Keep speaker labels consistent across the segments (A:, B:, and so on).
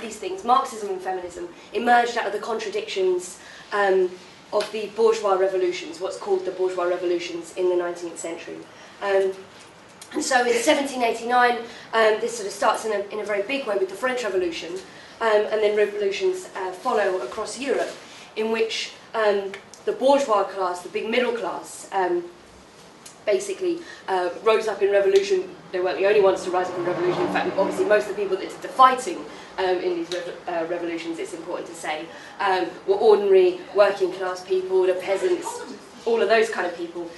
A: These things, Marxism and feminism, emerged out of the contradictions of the bourgeois revolutions, what's called the bourgeois revolutions in the 19th century. And so in 1789, this sort of starts in a very big way with the French Revolution, and then revolutions follow across Europe, in which the bourgeois class, the big middle class, basically rose up in revolution. They weren't the only ones to rise up in revolution. In fact, obviously most of the people that did the fighting in these revolutions, it's important to say, were ordinary working class people, the peasants, all of those kind of people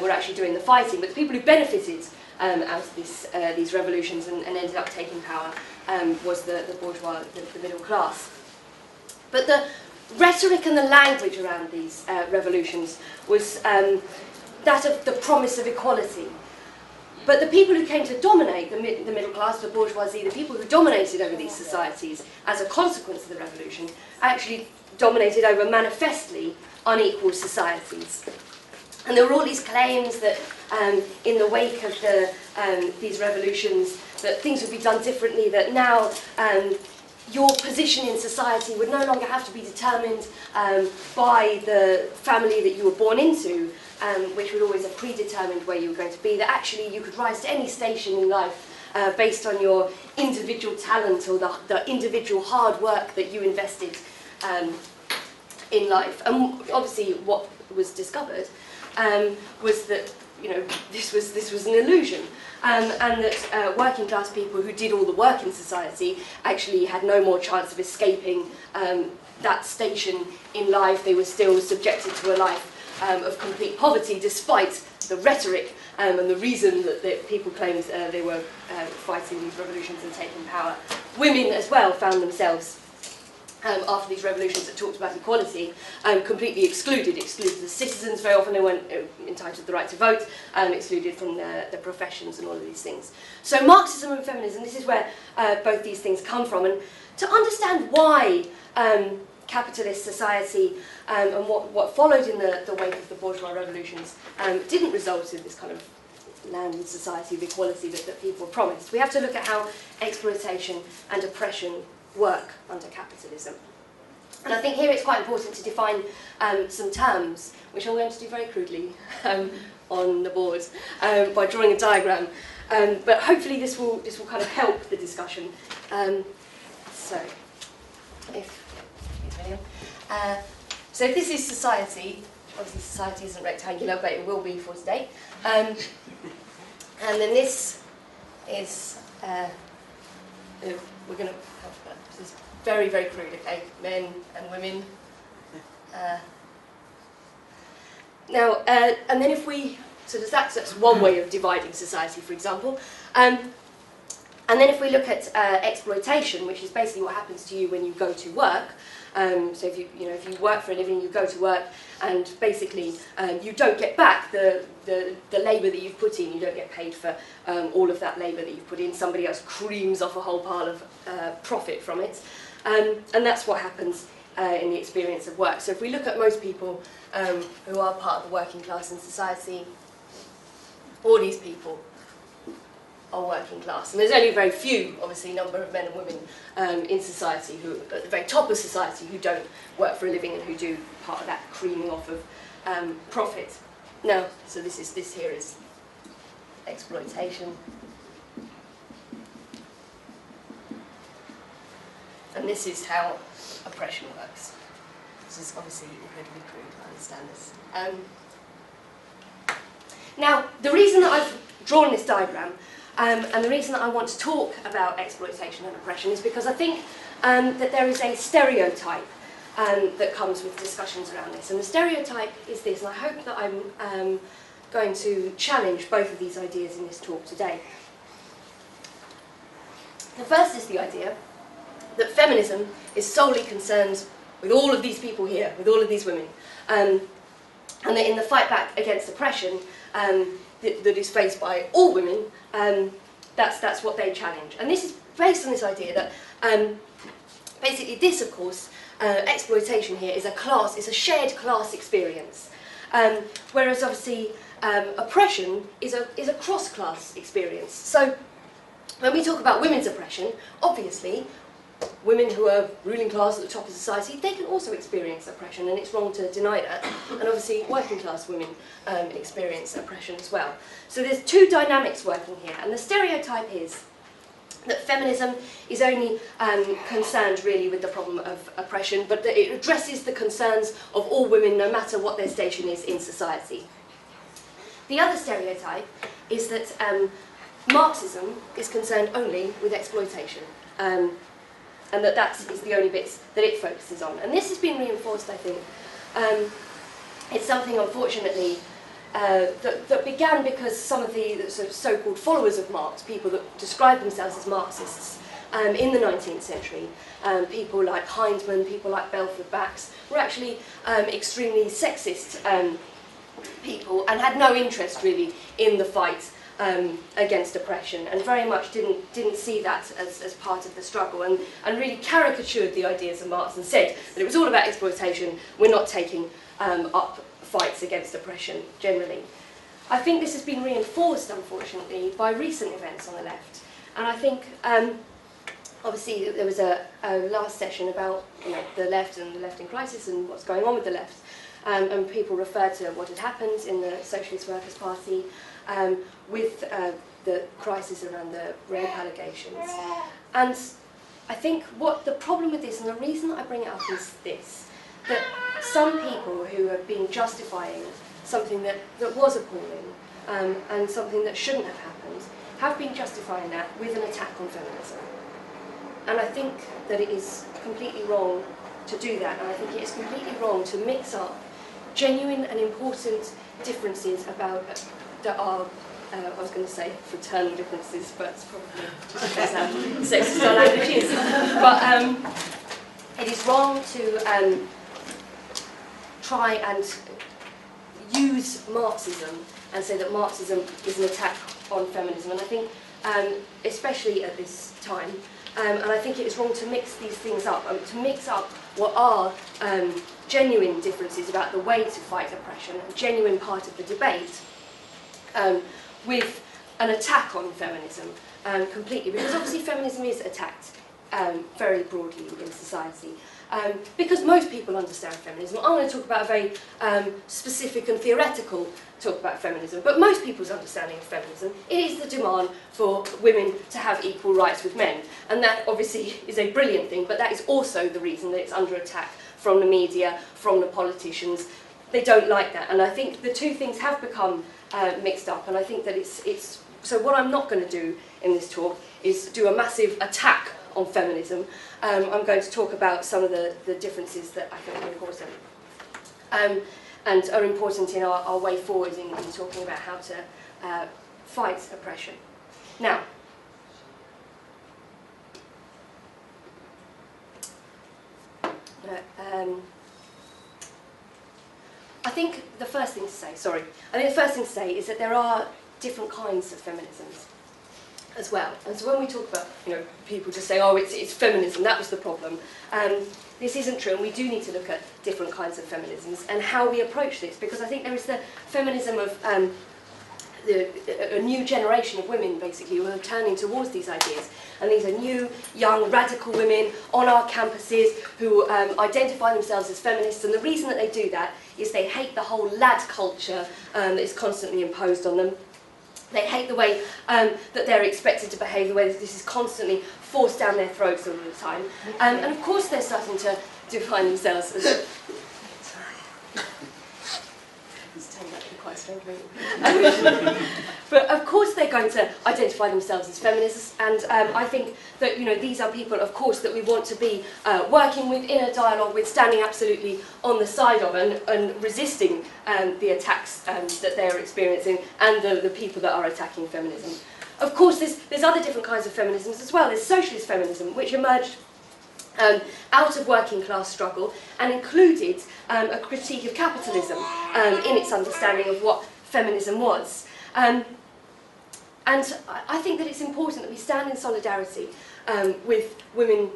A: were actually doing the fighting. But the people who benefited out of these revolutions and ended up taking power was the bourgeois, the middle class. But the rhetoric and the language around these revolutions was that of the promise of equality. But the people who came to dominate, the middle class, the bourgeoisie, the people who dominated over these societies as a consequence of the revolution, actually dominated over manifestly unequal societies. And there were all these claims that in the wake of these revolutions, that things would be done differently, that now your position in society would no longer have to be determined by the family that you were born into, which would always have predetermined where you were going to be, that actually you could rise to any station in life based on your individual talent or the individual hard work that you invested in life. And obviously what was discovered was that this was an illusion, and that working class people who did all the work in society actually had no more chance of escaping that station in life. They were still subjected to a life of complete poverty, despite the rhetoric and the reason that people claimed they were fighting these revolutions and taking power. Women as well found themselves, after these revolutions that talked about equality, completely excluded as citizens. Very often they weren't entitled to the right to vote, excluded from the professions and all of these things. So Marxism and feminism, this is where both these things come from. And to understand why capitalist society and what followed in the wake of the bourgeois revolutions didn't result in this kind of landed society of equality that people were promised, we have to look at how exploitation and oppression work under capitalism. And I think here it's quite important to define some terms, which I'm going to do very crudely on the board by drawing a diagram. But hopefully this will kind of help the discussion. So this is society. Obviously society isn't rectangular, but it will be for today. And then this is, we're going to, this is very, very crude, okay? Men and women. Now, and then if we, so that's one way of dividing society, for example. And then if we look at exploitation, which is basically what happens to you when you go to work. So if you work for a living, you go to work, and basically you don't get back the labour that you've put in. You don't get paid for all of that labour that you've put in. Somebody else creams off a whole pile of profit from it, and that's what happens in the experience of work. So if we look at most people who are part of the working class in society, all these people are working class. And there's only a very few, obviously, number of men and women in society who, at the very top of society, who don't work for a living and who do part of that creaming off of profit. Now, so this here is exploitation. And this is how oppression works. This is obviously incredibly crude, I understand this. Now, the reason that I've drawn this diagram and the reason that I want to talk about exploitation and oppression is because I think that there is a stereotype that comes with discussions around this. And the stereotype is this, and I hope that I'm going to challenge both of these ideas in this talk today. The first is the idea that feminism is solely concerned with all of these people here, with all of these women, and that in the fight back against oppression that is faced by all women, that's what they challenge. And this is based on this idea that basically this, of course, exploitation here is a shared class experience, whereas obviously oppression is a cross-class experience. So when we talk about women's oppression, obviously women who are ruling class at the top of society, they can also experience oppression, and it's wrong to deny that. And obviously working class women experience oppression as well. So there's two dynamics working here, and the stereotype is that feminism is only concerned really with the problem of oppression, but that it addresses the concerns of all women no matter what their station is in society. The other stereotype is that Marxism is concerned only with exploitation, and that is the only bits that it focuses on. And this has been reinforced, I think. It's something, unfortunately, that began because some of the sort of so-called followers of Marx, people that describe themselves as Marxists in the 19th century, people like Hindman, people like Belford Bax, were actually extremely sexist people and had no interest really in the fight against oppression, and very much didn't see that as part of the struggle, and really caricatured the ideas of Marx and said that it was all about exploitation. We're not taking up fights against oppression generally. I think this has been reinforced, unfortunately, by recent events on the left, and I think obviously there was a last session about the left and the left in crisis and what's going on with the left, and people referred to what had happened in the Socialist Workers' Party with the crisis around the rape allegations. And I think what the problem with this, and the reason I bring it up, is this, that some people who have been justifying something that was appalling and something that shouldn't have happened, have been justifying that with an attack on feminism. And I think that it is completely wrong to do that, and I think it is completely wrong to mix up genuine and important differences about that are, I was going to say fraternal differences, but it's probably just because how sexist our language is. But it is wrong to try and use Marxism and say that Marxism is an attack on feminism. And I think, especially at this time, and I think it is wrong to mix these things up, to mix up what are genuine differences about the way to fight oppression, a genuine part of the debate, with an attack on feminism completely, because obviously feminism is attacked very broadly in society. Because most people understand feminism. I'm going to talk about a very specific and theoretical talk about feminism, but most people's understanding of feminism, it is the demand for women to have equal rights with men. And that obviously is a brilliant thing, but that is also the reason that it's under attack from the media, from the politicians. They don't like that, and I think the two things have become mixed up, and I think that it's so what I'm not going to do in this talk is do a massive attack on feminism. I'm going to talk about some of the differences that I think are important and are important in our way forward in talking about how to fight oppression. Now, I think the first thing to say, is that there are different kinds of feminisms as well. And so when we talk about, people just say, oh, it's feminism, that was the problem. This isn't true, and we do need to look at different kinds of feminisms and how we approach this, because I think there is the feminism of a new generation of women, basically, who are turning towards these ideas. And these are new, young, radical women on our campuses who identify themselves as feminists. And the reason that they do that is they hate the whole lad culture that is constantly imposed on them. They hate the way that they're expected to behave, the way that this is constantly forced down their throats all the time. And of course they're starting to define themselves as... Quite strange, but of course they're going to identify themselves as feminists, and I think that these are people, of course, that we want to be working with, in a dialogue with, standing absolutely on the side of and resisting the attacks that they're experiencing and the people that are attacking feminism. Of course, there's other different kinds of feminisms as well. There's socialist feminism, which emerged out of working class struggle and included a critique of capitalism in its understanding of what feminism was. And I think that it's important that we stand in solidarity with women,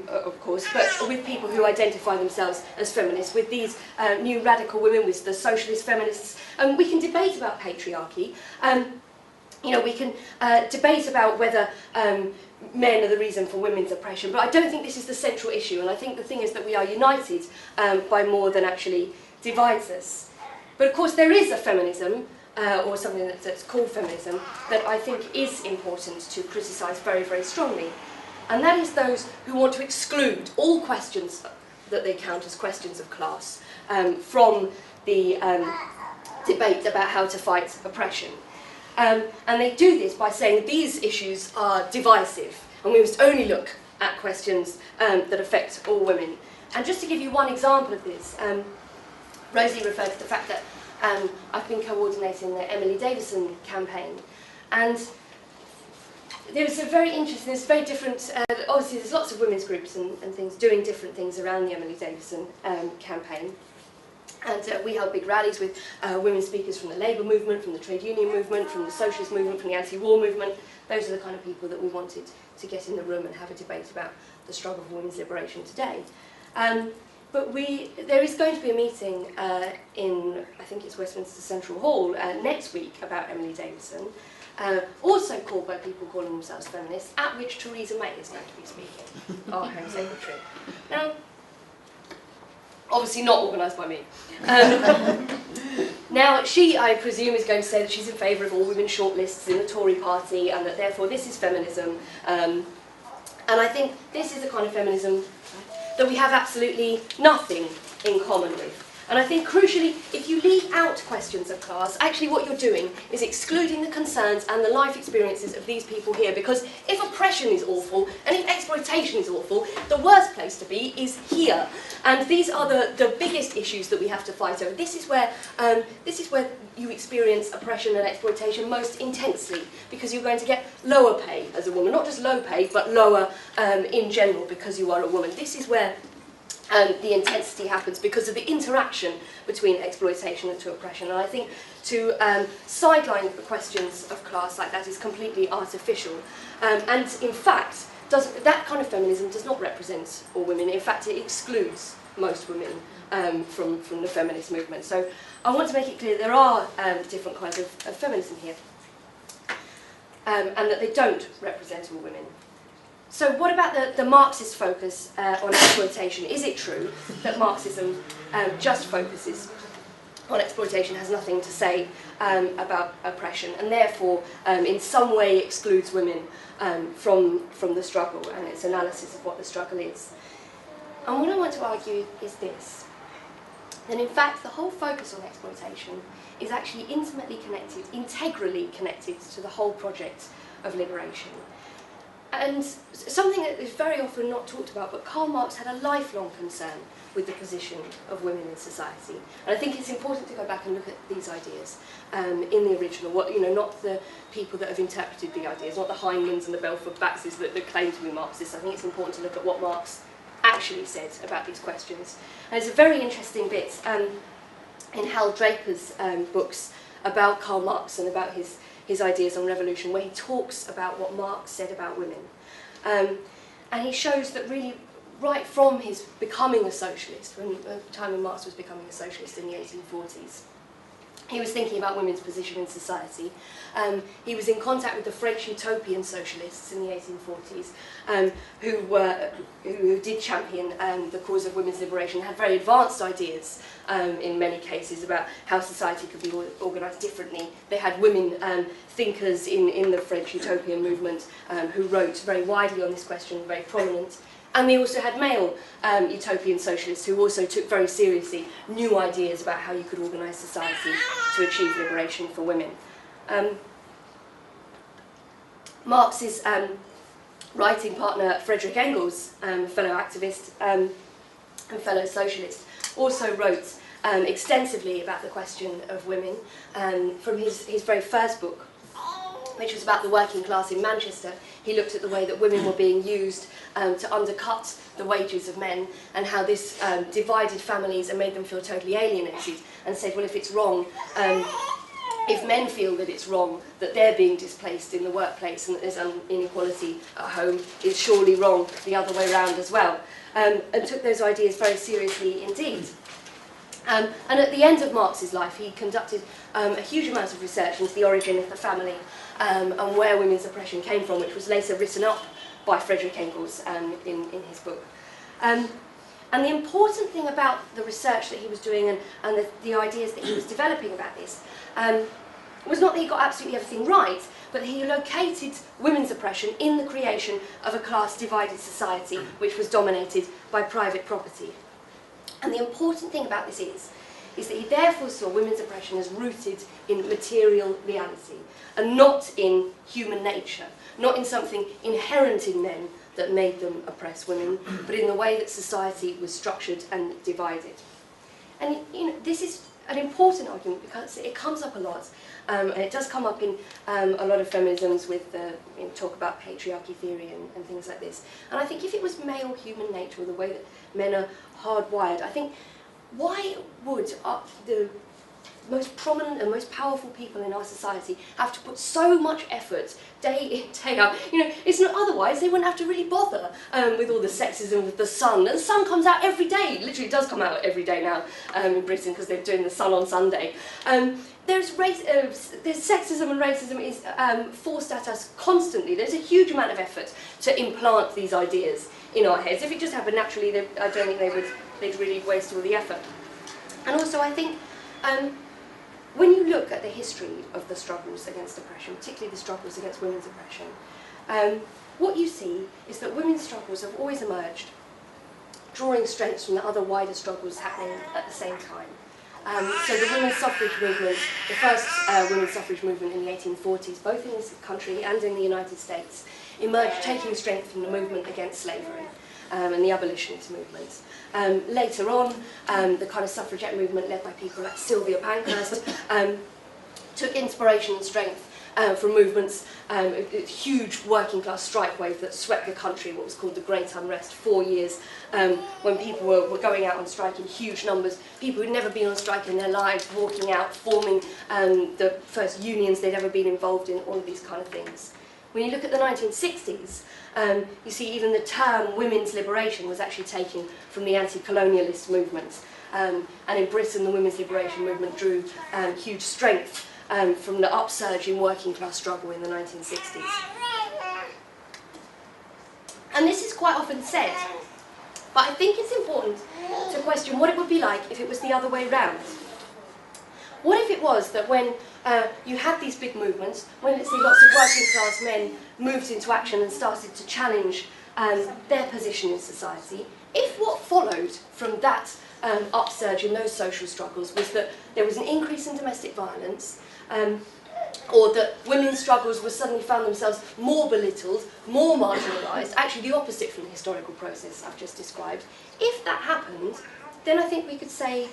A: of course, but with people who identify themselves as feminists, with these new radical women, with the socialist feminists. We can debate about patriarchy, you know, we can debate about whether men are the reason for women's oppression, but I don't think this is the central issue, and I think the thing is that we are united by more than actually divides us. But of course there is a feminism, or something that's called feminism, that I think is important to criticise very, very strongly. And that is those who want to exclude all questions that they count as questions of class from the debate about how to fight oppression. And they do this by saying these issues are divisive, and we must only look at questions that affect all women. And just to give you one example of this, Rosie referred to the fact that I've been coordinating the Emily Davison campaign, and there was a very interesting, there's very different, obviously there's lots of women's groups and things doing different things around the Emily Davison campaign. And we held big rallies with women speakers from the labour movement, from the trade union movement, from the socialist movement, from the anti-war movement. Those are the kind of people that we wanted to get in the room and have a debate about the struggle for women's liberation today. But there is going to be a meeting in, I think it's Westminster Central Hall, next week about Emily Davison, also called by people calling themselves feminists, at which Theresa May is going to be speaking, our Home Secretary. Now, obviously not organised by me. Now, she, I presume, is going to say that she's in favour of all women shortlists in the Tory party, and that therefore this is feminism. And I think this is the kind of feminism that we have absolutely nothing in common with. And I think, crucially, if you leave out questions of class, actually what you're doing is excluding the concerns and the life experiences of these people here, because if oppression is awful, and if exploitation is awful, the worst place to be is here. And these are the biggest issues that we have to fight over. This is where you experience oppression and exploitation most intensely, because you're going to get lower pay as a woman, not just low pay, but lower in general because you are a woman. This is where the intensity happens because of the interaction between exploitation and to oppression. And I think to sideline the questions of class like that is completely artificial. And in fact, that kind of feminism does not represent all women. In fact, it excludes most women from the feminist movement. So I want to make it clear there are different kinds of feminism here, and that they don't represent all women. So what about the Marxist focus on exploitation? Is it true that Marxism just focuses on exploitation, has nothing to say about oppression, and therefore in some way excludes women from the struggle and its analysis of what the struggle is? And what I want to argue is this, that in fact the whole focus on exploitation is actually intimately connected, integrally connected to the whole project of liberation. And something that is very often not talked about, but Karl Marx had a lifelong concern with the position of women in society. And I think it's important to go back and look at these ideas in the original, not the people that have interpreted the ideas, not the Heinemans and the Belford-Baxes that claim to be Marxists. I think it's important to look at what Marx actually said about these questions. And there's a very interesting bit in Hal Draper's books about Karl Marx and about his ideas on revolution, where he talks about what Marx said about women. And he shows that really, right from his becoming a socialist, when the time when Marx was becoming a socialist in the 1840s, he was thinking about women's position in society. He was in contact with the French utopian socialists in the 1840s, who did champion the cause of women's liberation, had very advanced ideas in many cases about how society could be organised differently. They had women thinkers in the French utopian movement who wrote very widely on this question, very prominent. And they also had male utopian socialists who also took very seriously new ideas about how you could organise society to achieve liberation for women. Marx's writing partner, Frederick Angle, fellow activist and fellow socialist, also wrote extensively about the question of women from his very first book, which was about the working class in Manchester. He looked at the way that women were being used to undercut the wages of men, and how this divided families and made them feel totally alienated, and said, well, if it's wrong, if men feel that it's wrong that they're being displaced in the workplace and that there's an inequality at home, it's surely wrong the other way around as well, and took those ideas very seriously indeed. And at the end of Marx's life, he conducted a huge amount of research into the origin of the family and where women's oppression came from, which was later written up by Frederick Angle in his book. And the important thing about the research that he was doing and the ideas that he was developing about this was not that he got absolutely everything right, but he located women's oppression in the creation of a class-divided society which was dominated by private property. And the important thing about this is that he therefore saw women's oppression as rooted in material reality and not in human nature, not in something inherent in men that made them oppress women, but in the way that society was structured and divided. And you know, this is an important argument because it comes up a lot, and it does come up in a lot of feminisms with talk about patriarchy theory and things like this. And I think if it was male human nature, or the way that men are hardwired, I think why would the most prominent and most powerful people in our society have to put so much effort day in, day out? You know, it's not otherwise they wouldn't have to really bother with all the sexism with the Sun. And the Sun comes out every day. It literally does come out every day now in Britain because they're doing the Sun on Sunday. There's sexism and racism is forced at us constantly. There's a huge amount of effort to implant these ideas in our heads. If it just happened naturally, I don't think they'd really waste all the effort. And also, I think when you look at the history of the struggles against oppression, particularly the struggles against women's oppression, what you see is that women's struggles have always emerged, drawing strengths from the other wider struggles happening at the same time. So the women's suffrage movement, the first women's suffrage movement in the 1840s, both in this country and in the United States, emerged taking strength from the movement against slavery and the abolitionist movement. Later on, the kind of suffragette movement led by people like Sylvia Pankhurst took inspiration and strength from movements, a huge working class strike wave that swept the country, what was called the Great Unrest, 4 years, when people were going out on strike in huge numbers, people who'd never been on strike in their lives, walking out, forming the first unions they'd ever been involved in, all of these kind of things. When you look at the 1960s, you see even the term women's liberation was actually taken from the anti-colonialist movement. And in Britain, the women's liberation movement drew huge strength from the upsurge in working class struggle in the 1960s. And this is quite often said, but I think it's important to question what it would be like if it was the other way round. What if it was that when you had these big movements, when let's say lots of working class men moved into action and started to challenge their position in society, if what followed from that upsurge in those social struggles was that there was an increase in domestic violence, or that women's struggles were suddenly found themselves more belittled, more marginalised, actually the opposite from the historical process I've just described, if that happened, then I think we could say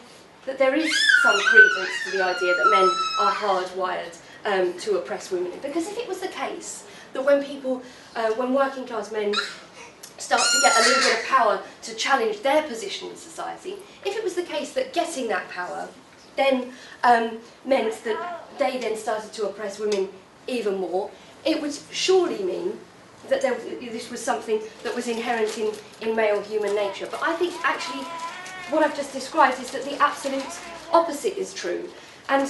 A: that there is some credence to the idea that men are hardwired to oppress women. Because if it was the case that when working class men start to get a little bit of power to challenge their position in society, if it was the case that getting that power then meant that they then started to oppress women even more, it would surely mean that this was something that was inherent in male human nature. But I think actually what I've just described is that the absolute opposite is true. And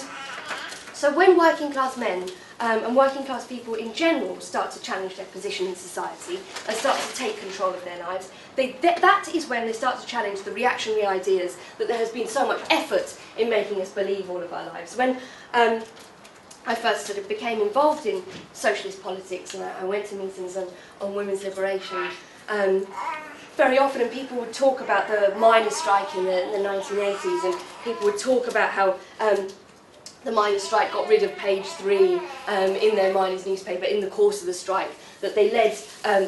A: so when working class men and working class people in general start to challenge their position in society and start to take control of their lives, that is when they start to challenge the reactionary ideas that there has been so much effort in making us believe all of our lives. When I first sort of became involved in socialist politics and I went to meetings on women's liberation, very often, and people would talk about the miners' strike in the 1980s, and people would talk about how the miners' strike got rid of page 3 in their miners' newspaper in the course of the strike, that they led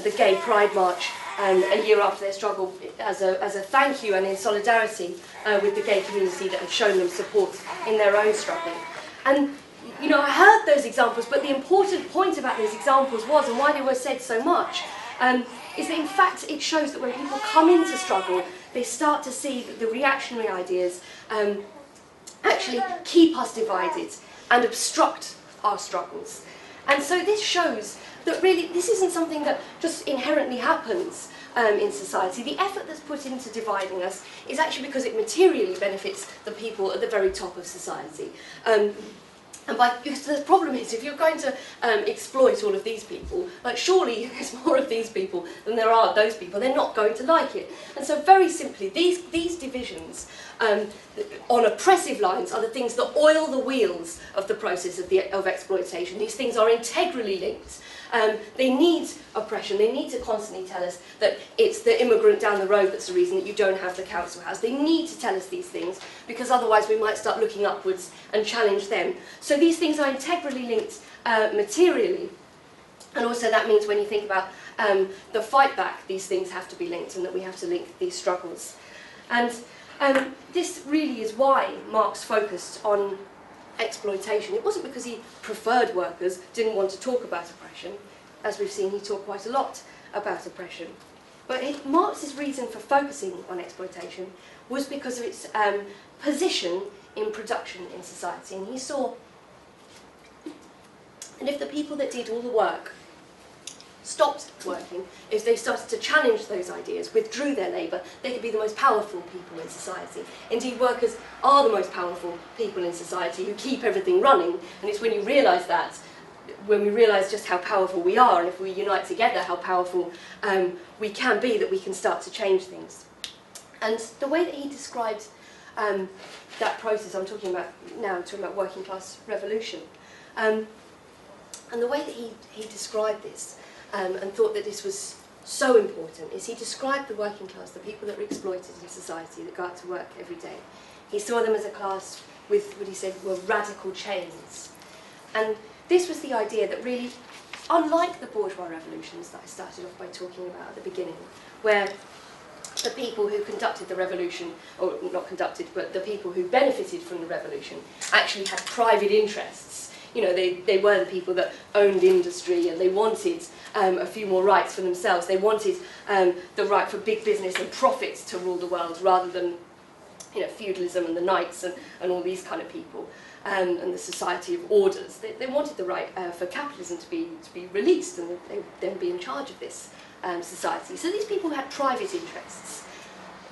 A: the Gay Pride March a year after their struggle as a thank you and in solidarity with the gay community that had shown them support in their own struggle. And you know, I heard those examples, but the important point about those examples was, and why they were said so much, is that in fact it shows that when people come into struggle, they start to see that the reactionary ideas actually keep us divided and obstruct our struggles. And so this shows that really this isn't something that just inherently happens in society, the effort that's put into dividing us is actually because it materially benefits the people at the very top of society. Because the problem is, if you're going to exploit all of these people, like surely there's more of these people than there are those people, they're not going to like it. And so very simply, these divisions on oppressive lines are the things that oil the wheels of the process of exploitation. These things are integrally linked. They need oppression. They need to constantly tell us that it's the immigrant down the road that's the reason that you don't have the council house. They need to tell us these things, because otherwise we might start looking upwards and challenge them. So these things are integrally linked materially. And also that means when you think about the fight back, these things have to be linked, and that we have to link these struggles. And this really is why Marx focused on exploitation. It wasn't because he preferred workers, didn't want to talk about oppression. As we've seen, he talked quite a lot about oppression. But Marx's reason for focusing on exploitation was because of its position in production in society. And he saw, and if the people that did all the work stopped working, if they started to challenge those ideas, withdrew their labour, they could be the most powerful people in society. Indeed, workers are the most powerful people in society who keep everything running, and it's when you realise that, when we realise just how powerful we are, and if we unite together how powerful we can be, that we can start to change things. And the way that he described that process I'm talking about now, I'm talking about working class revolution, and the way that he described this, and thought that this was so important, is he described the working class, the people that were exploited in society, that go out to work every day. He saw them as a class with what he said were radical chains. And this was the idea that really, unlike the bourgeois revolutions that I started off by talking about at the beginning, where the people who conducted the revolution, or not conducted, but the people who benefited from the revolution, actually had private interests. You know, they were the people that owned industry, and they wanted a few more rights for themselves. They wanted the right for big business and profits to rule the world, rather than, you know, feudalism and the knights and all these kind of people, and the society of orders. They wanted the right for capitalism to be released, and they then be in charge of this society. So these people had private interests.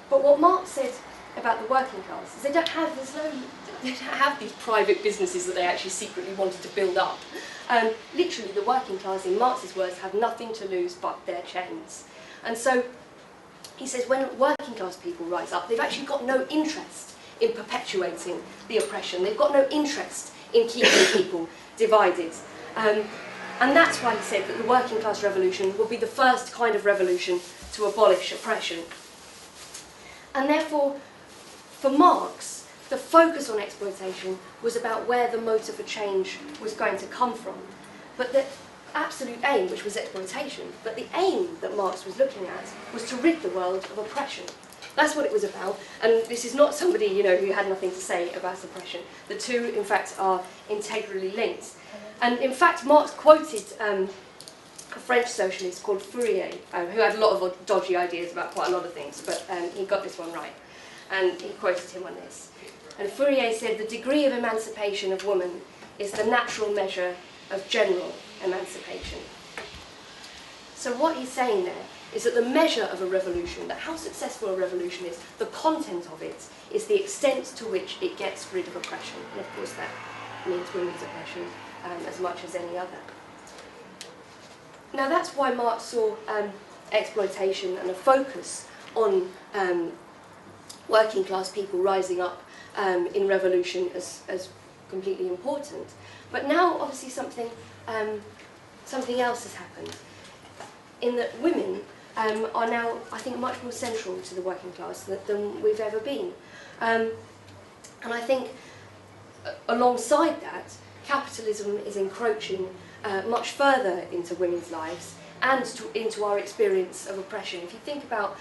A: But what Marx said about the working class is they don't have these private businesses that they actually secretly wanted to build up. Literally, the working class, in Marx's words, have nothing to lose but their chains. And so he says when working class people rise up, they've actually got no interest in perpetuating the oppression. They've got no interest in keeping people divided. And that's why he said that the working class revolution will be the first kind of revolution to abolish oppression. And therefore, for Marx, the focus on exploitation was about where the motive for change was going to come from. But the absolute aim, which was exploitation, but the aim that Marx was looking at was to rid the world of oppression. That's what it was about, and this is not somebody, you know, who had nothing to say about oppression. The two, in fact, are integrally linked. And in fact, Marx quoted a French socialist called Fourier, who had a lot of dodgy ideas about quite a lot of things, but he got this one right. And he quoted him on this. And Fourier said, "The degree of emancipation of woman is the natural measure of general emancipation." So what he's saying there is that the measure of a revolution, that how successful a revolution is, the content of it, is the extent to which it gets rid of oppression. And of course that means women's oppression as much as any other. Now that's why Marx saw exploitation and a focus on working class people rising up in revolution as completely important. But now obviously something else has happened, in that women are now, I think, much more central to the working class than we've ever been. And I think alongside that, capitalism is encroaching much further into women's lives and into our experience of oppression. If you think about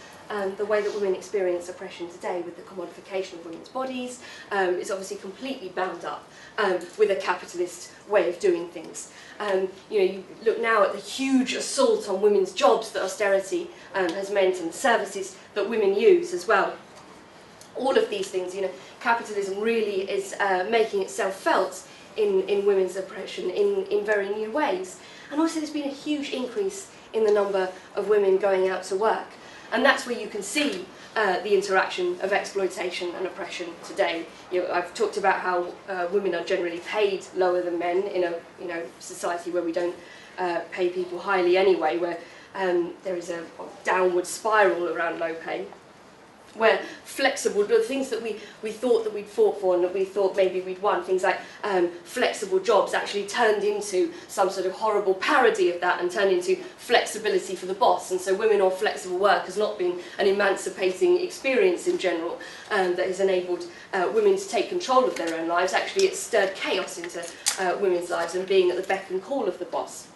A: the way that women experience oppression today with the commodification of women's bodies, it's obviously completely bound up with a capitalist way of doing things. You know, you look now at the huge assault on women's jobs that austerity has meant, and the services that women use as well. All of these things, you know, capitalism really is making itself felt in women's oppression in very new ways. And also there's been a huge increase in the number of women going out to work. And that's where you can see the interaction of exploitation and oppression today. I've talked about how women are generally paid lower than men in a society where we don't pay people highly anyway, where there is a downward spiral around low pay, where flexible, the things that we thought that we'd fought for and that we thought maybe we'd won, things like flexible jobs actually turned into some sort of horrible parody of that and turned into flexibility for the boss. And so women on flexible work has not been an emancipating experience in general that has enabled women to take control of their own lives. Actually, it's stirred chaos into women's lives and being at the beck and call of the boss.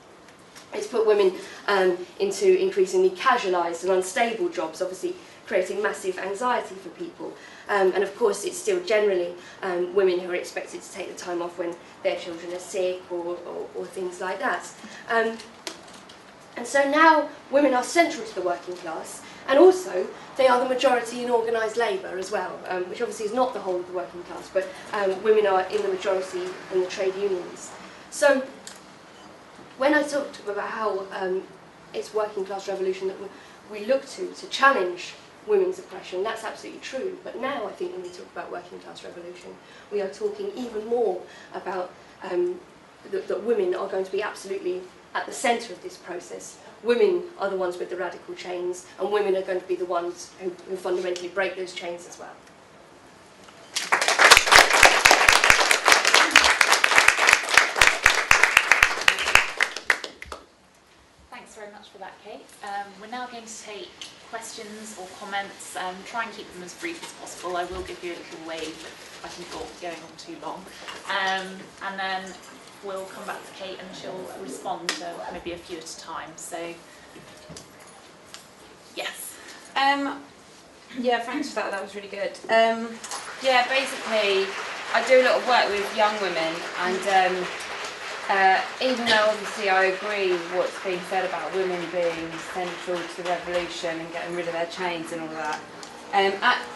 A: It's put women into increasingly casualised and unstable jobs, obviously creating massive anxiety for people. And of course, it's still generally women who are expected to take the time off when their children are sick or things like that. And so now women are central to the working class, and also they are the majority in organised labour as well, which obviously is not the whole of the working class, but women are in the majority in the trade unions. So when I talked about how it's working class revolution that we look to challenge women's oppression, that's absolutely true. But now I think when we talk about working class revolution, we are talking even more about that women are going to be absolutely at the centre of this process. Women are the ones with the radical chains, and women are going to be the ones who fundamentally break those chains as well.
B: Thanks very much for that, Kate. We're now going to take questions or comments. Try and keep them as brief as possible. I will give you a little wave if I think you're going on too long. And then we'll come back to Kate and she'll respond to maybe a few at a time. So, yes.
C: Yeah, thanks for that. That was really good. Yeah, basically, I do a lot of work with young women, and even though obviously I agree with what's being said about women being central to the revolution and getting rid of their chains and all that,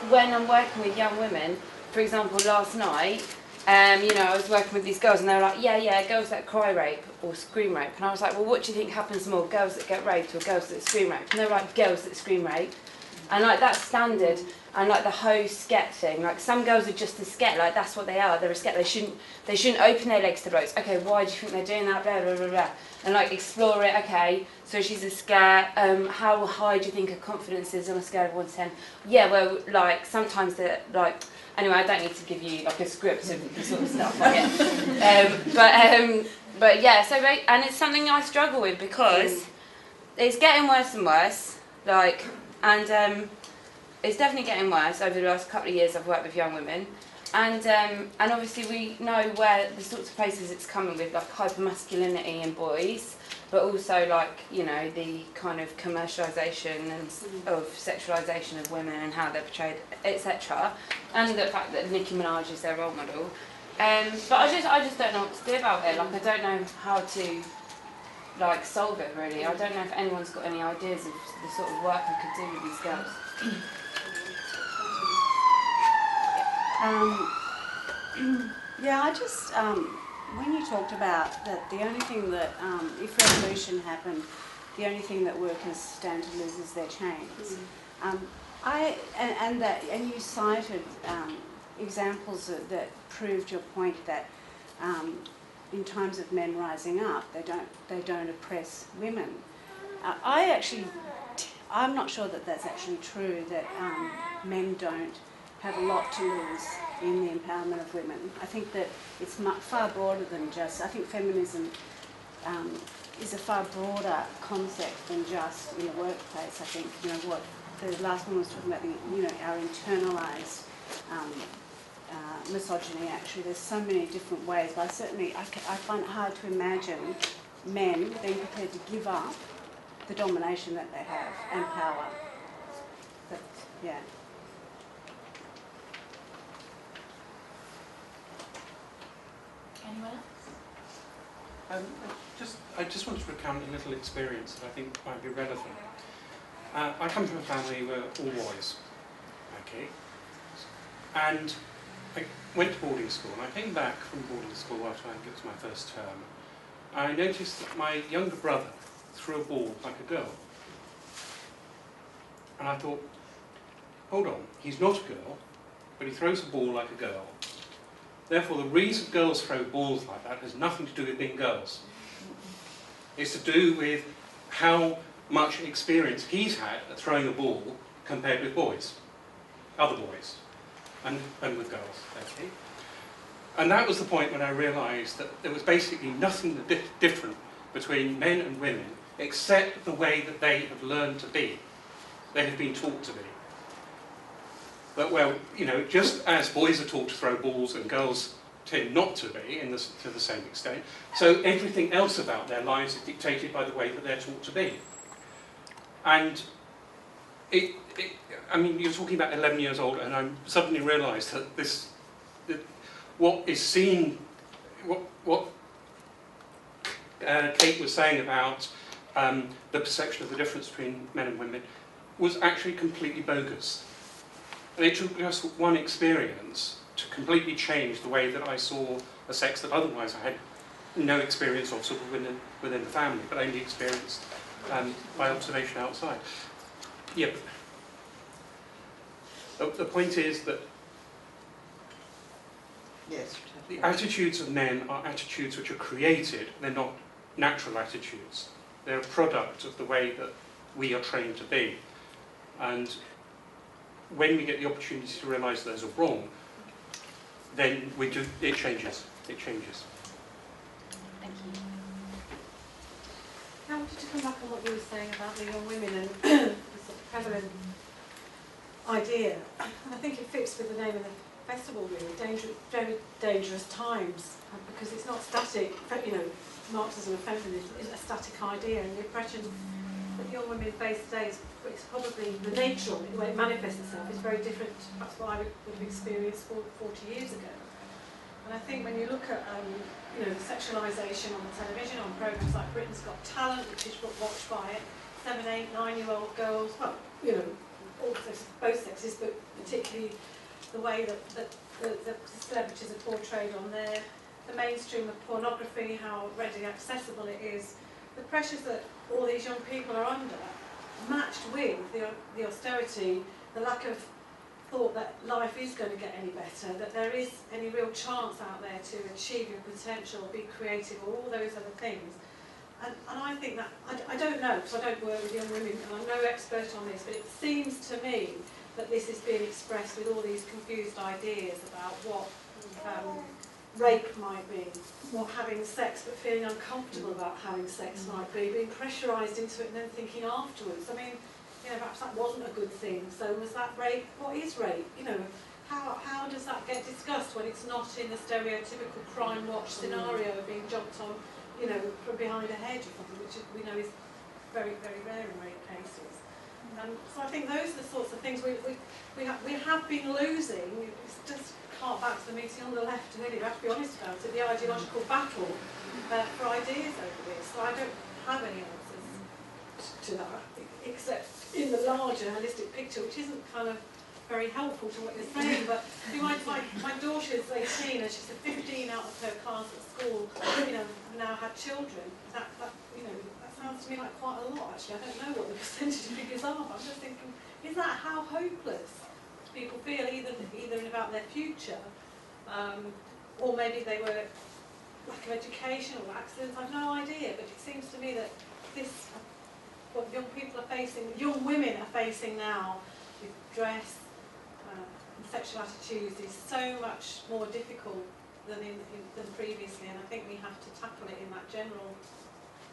C: when I'm working with young women, for example, last night, I was working with these girls and they were like, yeah, girls that cry rape or scream rape. And I was like, well, what do you think happens more, girls that get raped or girls that scream rape? And they were like, girls that scream rape. And like that's standard, and like the whole sket thing, like some girls are just a sket, like that's what they are, they're a sket, they shouldn't open their legs to blokes. Okay, why do you think they're doing that, blah, blah, blah, blah. And like explore it, okay, so she's a sket, how high do you think her confidence is on a scale of 1 to 10? Yeah, well, like sometimes they're like, anyway, I don't need to give you like a script of the sort of stuff like it. But yeah, so, and it's something I struggle with because it's getting worse and worse, like, and it's definitely getting worse. Over the last couple of years I've worked with young women, and obviously we know where the sorts of places it's coming with, like hypermasculinity in boys, but also like, the kind of commercialisation and of sexualisation of women and how they're portrayed, etc. And the fact that Nicki Minaj is their role model. But I just don't know what to do about it. Like I don't know how to like solve it really. I don't know if anyone's got any ideas of the sort of work I could do with these girls.
D: Yeah, I just, when you talked about that the only thing that, if revolution happened, the only thing that workers stand to lose is their chains. And you cited examples that proved your point that in times of men rising up, they don't oppress women. I'm not sure that that's actually true, that men don't have a lot to lose in the empowerment of women. I think that it's far broader than just, I think feminism is a far broader concept than just in the workplace. I think, what the last one was talking about, our internalised misogyny actually. There's so many different ways, but I find it hard to imagine men being prepared to give up the domination that they have and power. But, yeah.
B: Anyone else?
E: I just wanted to recount a little experience that I think might be relevant. I come from a family where all boys, okay, and I went to boarding school, and I came back from boarding school after I got to my first term. I noticed that my younger brother threw a ball like a girl. And I thought, hold on, he's not a girl, but he throws a ball like a girl. Therefore, the reason girls throw balls like that has nothing to do with being girls. It's to do with how much experience he's had at throwing a ball compared with boys, other boys, and with girls, actually. And that was the point when I realised that there was basically nothing different between men and women except the way that they have learned to be. They have been taught to be. But, well, you know, just as boys are taught to throw balls and girls tend not to be to the same extent, so everything else about their lives is dictated by the way that they're taught to be. And I mean, you're talking about 11 years old, and I suddenly realised that what is seen, what Kate was saying about the perception of the difference between men and women was actually completely bogus. And it took just one experience to completely change the way that I saw a sex that otherwise I had no experience of sort of within the family, but only experienced by observation outside. Yeah. The point is that
F: yes,
E: the attitudes of men are attitudes which are created, they're not natural attitudes. They're a product of the way that we are trained to be. And when we get the opportunity to realise those are wrong, then it changes. It changes.
B: Thank you.
G: I wanted to come back on what you were saying about the young women and the sort of prevalent idea. And I think it fits with the name of the festival, really. Very dangerous times, because it's not static. You know, Marxism and feminism isn't a static idea, and the oppression that young women face today is probably the nature of it, the way it manifests itself, is very different to perhaps what I would have experienced 40 years ago. And I think when you look at you know, the sexualisation on the television, on programmes like Britain's Got Talent, which is watched by 7-, 8-, 9-year-old girls, well, you know, both sexes, but particularly the way that the celebrities are portrayed on there, the mainstream of pornography, how readily accessible it is, the pressures that all these young people are under, matched with the austerity, the lack of thought that life is going to get any better, that there is any real chance out there to achieve your potential, be creative, or all those other things. And I think that, I don't know, because I don't work with young women, and I'm no expert on this, but it seems to me that this is being expressed with all these confused ideas about what rape might be, what having sex but feeling uncomfortable about having sex might be, being pressurised into it and then thinking afterwards. I mean, you know, perhaps that wasn't a good thing, so was that rape? What is rape? You know, how does that get discussed when it's not in the stereotypical crime watch scenario of being jumped on, you know, from behind a hedge or something, which we know is very, very rare in rape cases. So I think those are the sorts of things we have been losing. It's just can't back to the meeting on the left, really, we have to be honest about it, the ideological battle for ideas over this. So I don't have any answers to that, except in the larger holistic picture, which isn't kind of very helpful to what you're saying, but my daughter's 18 and she's 15 out of her class at school, you know, now had children. That you know, that sounds to me like quite a lot, actually. I don't know what the percentage figures are, but I'm just thinking, is that how hopeless people feel, either about their future, or maybe they were lack of education or accidents, I've no idea, but it seems to me that this, what young people are facing, young women are facing now with dress and sexual attitudes is so much more difficult than previously, and I think we have to tackle it in that general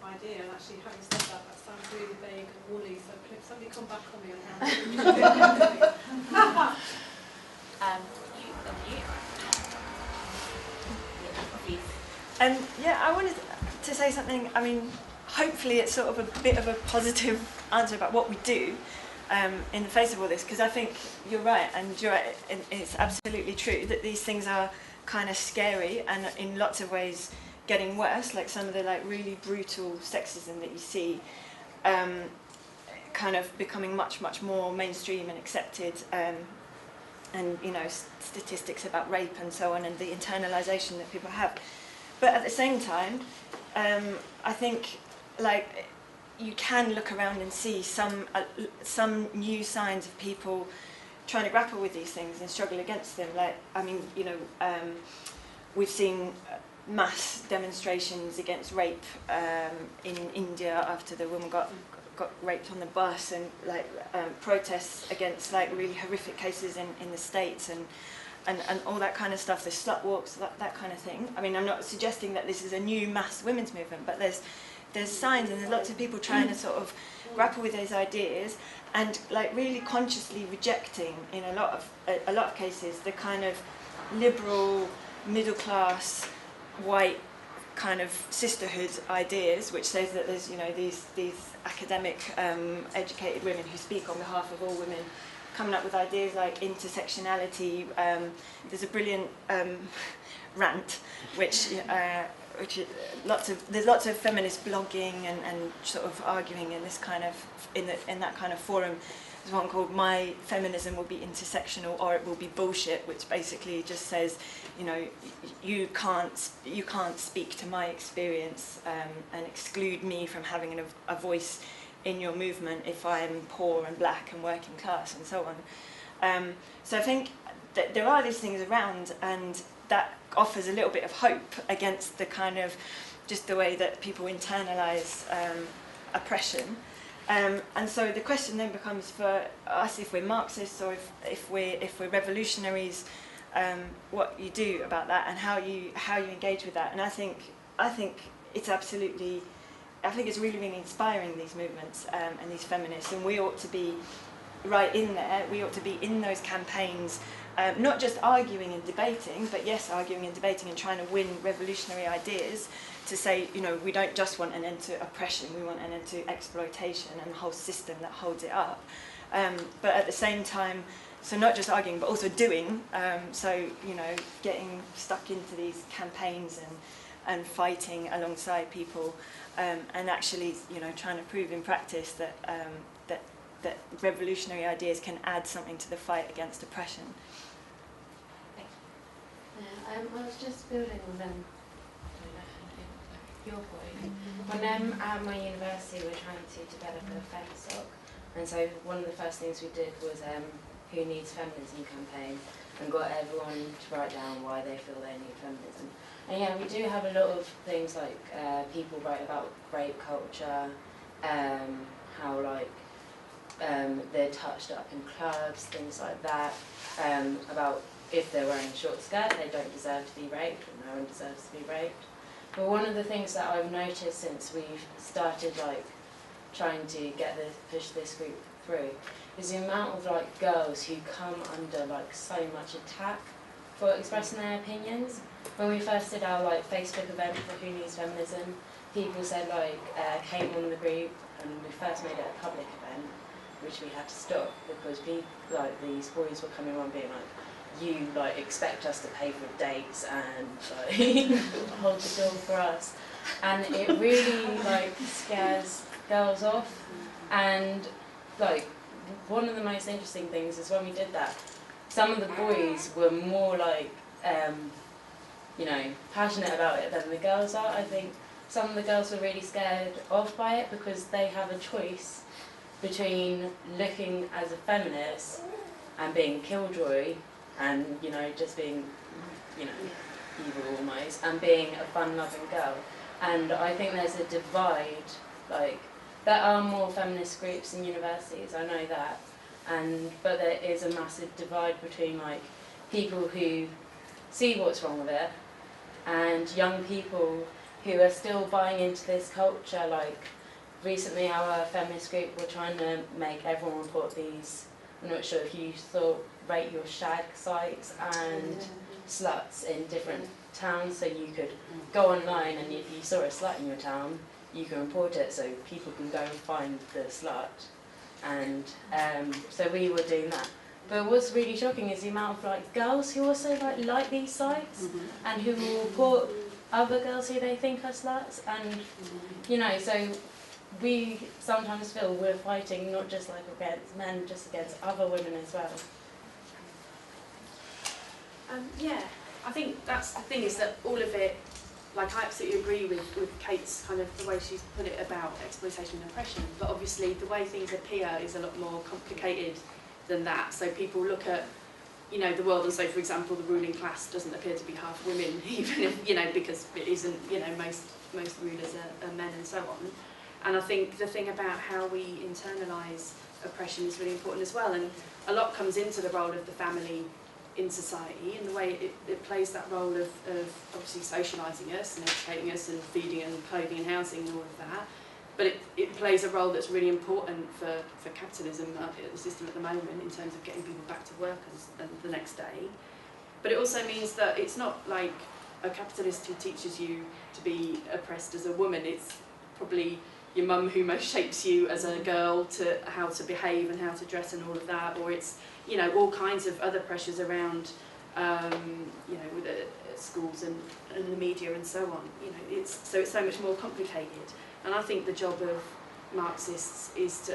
G: idea. And actually, having said that, that sounds really vague and woolly, so could somebody come back on me on how
H: yeah, I wanted to say something. I mean, hopefully it's sort of a bit of a positive answer about what we do in the face of all this, because I think you're right, and you're right, it's absolutely true that these things are kind of scary and in lots of ways getting worse, like some of the like really brutal sexism that you see kind of becoming much more mainstream and accepted, and you know, statistics about rape and so on, and the internalization that people have. But at the same time, I think like you can look around and see some new signs of people trying to grapple with these things and struggle against them. Like, I mean, you know, we've seen mass demonstrations against rape in India after the woman got raped on the bus, and like protests against like really horrific cases in the States, and all that kind of stuff. The slut walks, that kind of thing. I mean, I'm not suggesting that this is a new mass women's movement, but there's signs, and there's lots of people trying to sort of grapple with those ideas, and like really consciously rejecting in a lot of cases the kind of liberal, middle class, white kind of sisterhood ideas, which says that there's, you know, these academic, educated women who speak on behalf of all women, coming up with ideas like intersectionality. There's a brilliant rant, which there's lots of feminist blogging and sort of arguing in this kind of in that kind of forum. There's one called "My Feminism Will Be Intersectional or It Will Be Bullshit," which basically just says, you know, you can't speak to my experience and exclude me from having a voice in your movement if I'm poor and black and working class and so on. So I think that there are these things around, and that offers a little bit of hope against the kind of just the way that people internalise oppression. And so the question then becomes for us, if we're Marxists or if we're revolutionaries, what you do about that and how you engage with that. And I think it's absolutely, I think it's really, really inspiring, these movements and these feminists, and we ought to be right in there. We ought to be in those campaigns, not just arguing and debating, but yes, arguing and debating and trying to win revolutionary ideas to say, you know, we don't just want an end to oppression, we want an end to exploitation and the whole system that holds it up. But at the same time, so not just arguing, but also doing. So, you know, getting stuck into these campaigns and fighting alongside people, and actually, you know, trying to prove in practice that that revolutionary ideas can add something to the fight against oppression.
C: I was just building on your point. When at my university we're trying to develop a FemSoc, and so one of the first things we did was Who Needs Feminism campaign, and got everyone to write down why they feel they need feminism. And yeah, we do have a lot of things like people write about rape culture, how like they're touched up in clubs, things like that, about if they're wearing a short skirt they don't deserve to be raped, or no one deserves to be raped. But one of the things that I've noticed since we've started like trying to push this group through is the amount of like girls who come under like so much attack for expressing their opinions. When we first did our like Facebook event for Who Needs Feminism, people said like came on the group, and we first made it a public event, which we had to stop because like these boys were coming on being like, you like expect us to pay for dates and like hold the door for us, and it really like scares girls off. And like one of the most interesting things is when we did that, some of the boys were more like you know, passionate about it than the girls are. I think some of the girls were really scared off by it because they have a choice between looking as a feminist and being killjoy and, you know, just being, you know, evil almost, and being a fun-loving girl. And I think there's a divide, like, there are more feminist groups in universities, I know that, but there is a massive divide between, like, people who see what's wrong with it and young people who are still buying into this culture. Like, recently our feminist group were trying to make everyone report these, I'm not sure if you saw, rate your shag sites and sluts in different towns, so you could go online and if you saw a slut in your town, you can report it so people can go and find the slut. And so we were doing that. But what's really shocking is the amount of like girls who also like these sites and who will report other girls who they think are sluts, and you know, so we sometimes feel we're fighting not just like against men, just against other women as well.
A: Yeah, I think that's the thing, is that all of it
F: like I absolutely agree with Kate's kind of the way she's put it about exploitation and oppression, but obviously the way things appear is a lot more complicated than that. So people look at, you know, the world and say, for example, the ruling class doesn't appear to be half women, even if, you know, because it isn't, you know, most rulers are men and so on. And I think the thing about how we internalise oppression is really important as well, and a lot comes into the role of the family in society and the way it plays that role of obviously socialising us and educating us and feeding and clothing and housing and all of that. But it plays a role that's really important for capitalism, the system at the moment, in terms of getting people back to work the next day. But it also means that it's not like a capitalist who teaches you to be oppressed as a woman. It's probably your mum who most shapes you as a girl to how to behave and how to dress and all of that, or it's, you know, all kinds of other pressures around, you know, with schools and the media and so on. You know, it's so much more complicated. And I think the job of Marxists is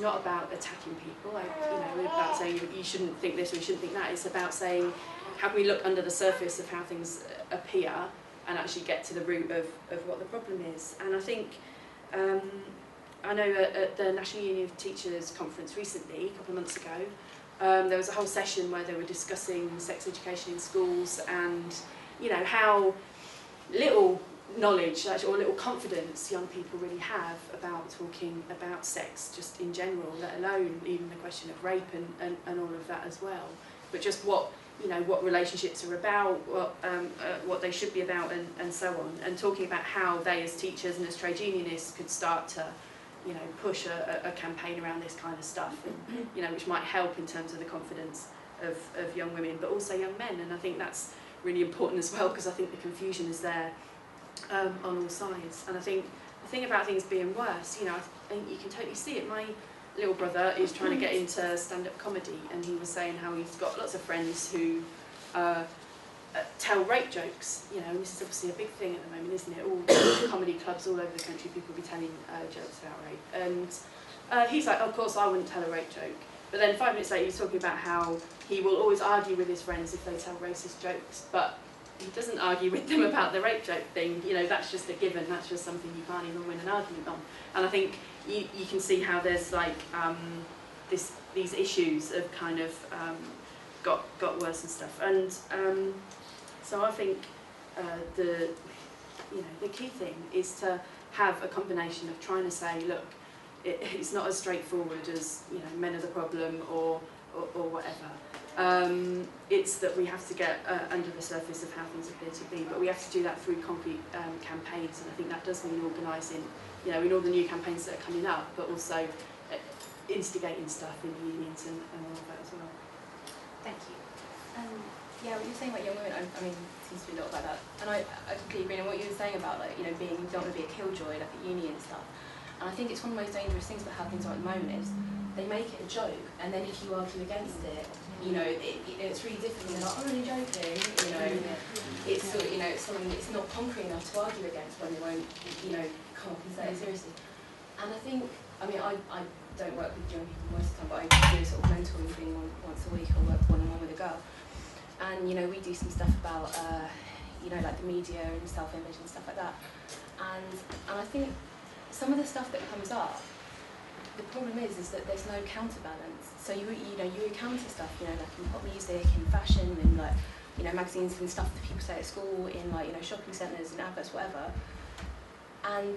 F: not about attacking people, like, you know, about saying you shouldn't think this or you shouldn't think that. It's about saying how can we look under the surface of how things appear and actually get to the root of what the problem is. And I think, I know at the National Union of Teachers conference recently, a couple of months ago, there was a whole session where they were discussing sex education in schools and, you know, how little knowledge or little confidence young people really have about talking about sex just in general, let alone even the question of rape and all of that as well. But just what, you know, what relationships are about, what they should be about and so on, and talking about how they as teachers and as trade unionists could start to, you know, push a campaign around this kind of stuff, and, you know, which might help in terms of the confidence of young women, but also young men. And I think that's really important as well, because I think the confusion is there on all sides. And I think the thing about things being worse, you know, I think you can totally see it. My little brother is trying to get into stand-up comedy, and he was saying how he's got lots of friends who tell rape jokes, you know, and this is obviously a big thing at the moment, isn't it? All comedy clubs all over the country, people will be telling jokes about rape. And he's like, oh, of course I wouldn't tell a rape joke. But then 5 minutes later he's talking about how he will always argue with his friends if they tell racist jokes, but he doesn't argue with them about the rape joke thing. You know, that's just a given, that's just something you can't even win an argument on. And I think you can see how there's like these issues have kind of got worse and stuff. And so I think the key thing is to have a combination of trying to say, look, it's not as straightforward as, you know, men are the problem or whatever. It's that we have to get under the surface of how things appear to be, but we have to do that through concrete campaigns, and I think that does mean organising, you know, in all the new campaigns that are coming up, but also instigating stuff in the unions and all of that as well.
I: Thank you. Yeah, what you're saying about young women, I mean, it seems to be a lot about that, and I completely agree. And what you were saying about, like, you know, you don't want to be a killjoy, like at uni and stuff. And I think it's one of the most dangerous things about how things are at the moment is they make it a joke, and then if you argue against it, you know, it's really difficult. They're like, I'm only joking, you know. It's sort of, you know, it's something it's not concrete enough to argue against when they won't, you know, come up and say it seriously. And I think, I mean, I don't work with young people most of the time, but I do a sort of mentoring thing once a week. I work one-on-one with a girl. And, you know, we do some stuff about, you know, like the media and self-image and stuff like that. And I think some of the stuff that comes up, the problem is that there's no counterbalance. So you encounter stuff, you know, like in pop music, in fashion, in like, you know, magazines and stuff that people say at school, in like, you know, shopping centres and adverts, whatever. And,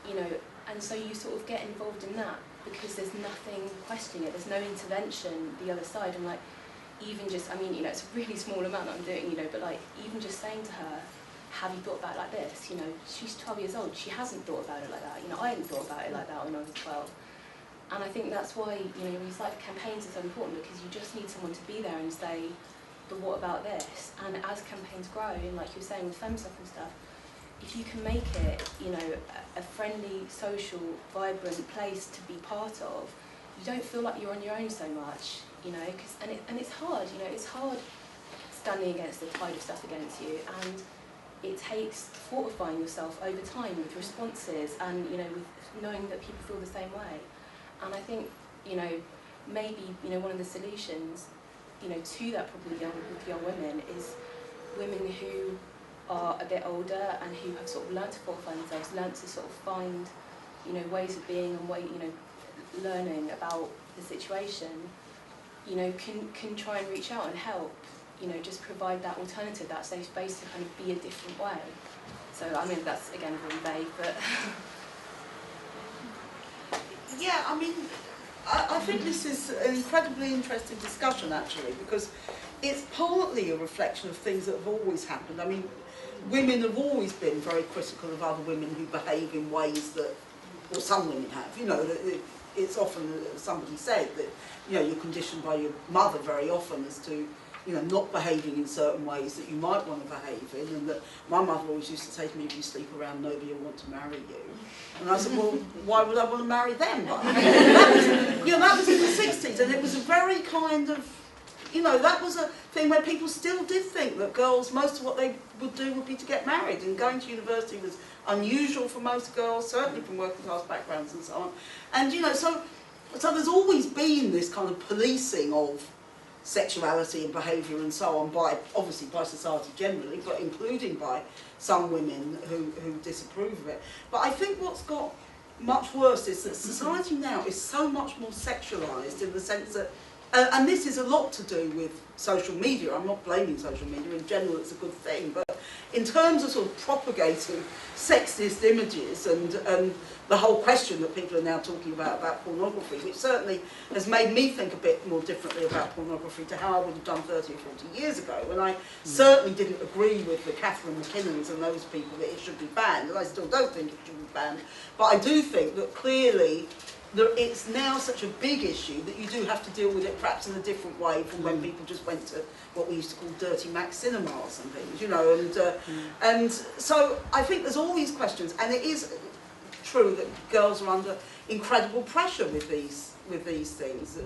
I: you know, and so you sort of get involved in that because there's nothing questioning it. There's no intervention the other side. And like, even just, I mean, you know, it's a really small amount that I'm doing, you know, but like, even just saying to her, have you thought about it like this? You know, she's 12 years old. She hasn't thought about it like that. You know, I hadn't thought about it like that when I was 12. And I think that's why, you know, these like campaigns are so important, because you just need someone to be there and say, but what about this? And as campaigns grow, and like you were saying with Feminism and stuff, if you can make it, you know, a friendly, social, vibrant place to be part of, you don't feel like you're on your own so much, you know, and it's hard, you know, it's hard standing against the tide of stuff against you, and it takes fortifying yourself over time with responses and, you know, with knowing that people feel the same way. And I think, you know, maybe, you know, one of the solutions, you know, to that problem with young women is women who are a bit older and who have sort of learnt to fortify themselves, learnt to sort of find, you know, ways of being and learning about the situation, you know, can try and reach out and help, you know, just provide that alternative, that safe space to kind of be a different way. So I mean, that's again really vague, but
J: yeah, I mean, I think this is an incredibly interesting discussion actually, because it's partly a reflection of things that have always happened. I mean, women have always been very critical of other women who behave in ways that, or some women have, you know, that it's often, somebody said, that, you know, you're conditioned by your mother very often as to, you know, not behaving in certain ways that you might want to behave in, and that my mother always used to say to me, if you sleep around, nobody will want to marry you. And I said, well, why would I want to marry them? But, that was in the 60s, and it was a very kind of, you know, that was a thing where people still did think that girls, most of what they would do would be to get married, and going to university was unusual for most girls, certainly from working class backgrounds and so on. And, you know, so there's always been this kind of policing of sexuality and behaviour and so on, obviously by society generally, but including by some women who disapprove of it. But I think what's got much worse is that society now is so much more sexualised, in the sense that, and this is a lot to do with social media. I'm not blaming social media, in general it's a good thing, but in terms of sort of propagating sexist images and the whole question that people are now talking about pornography, which certainly has made me think a bit more differently about pornography to how I would have done 30 or 40 years ago, when I certainly didn't agree with the Catherine McKinnons and those people that it should be banned, and I still don't think it should be banned, but I do think that clearly it's now such a big issue that you do have to deal with it perhaps in a different way from when people just went to what we used to call dirty Max cinemas and things, you know, and so I think there's all these questions, and it is true that girls are under incredible pressure with these things.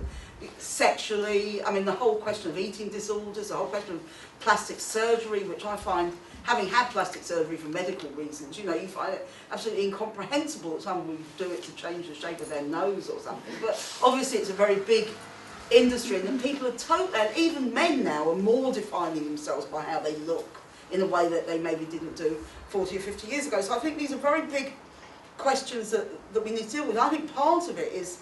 J: Sexually, I mean, the whole question of eating disorders, the whole question of plastic surgery, which I find, having had plastic surgery for medical reasons, you know, you find it absolutely incomprehensible that somebody would do it to change the shape of their nose or something. But obviously it's a very big industry, and that people are and even men now are more defining themselves by how they look in a way that they maybe didn't do 40 or 50 years ago. So I think these are very big questions that we need to deal with. I think part of it is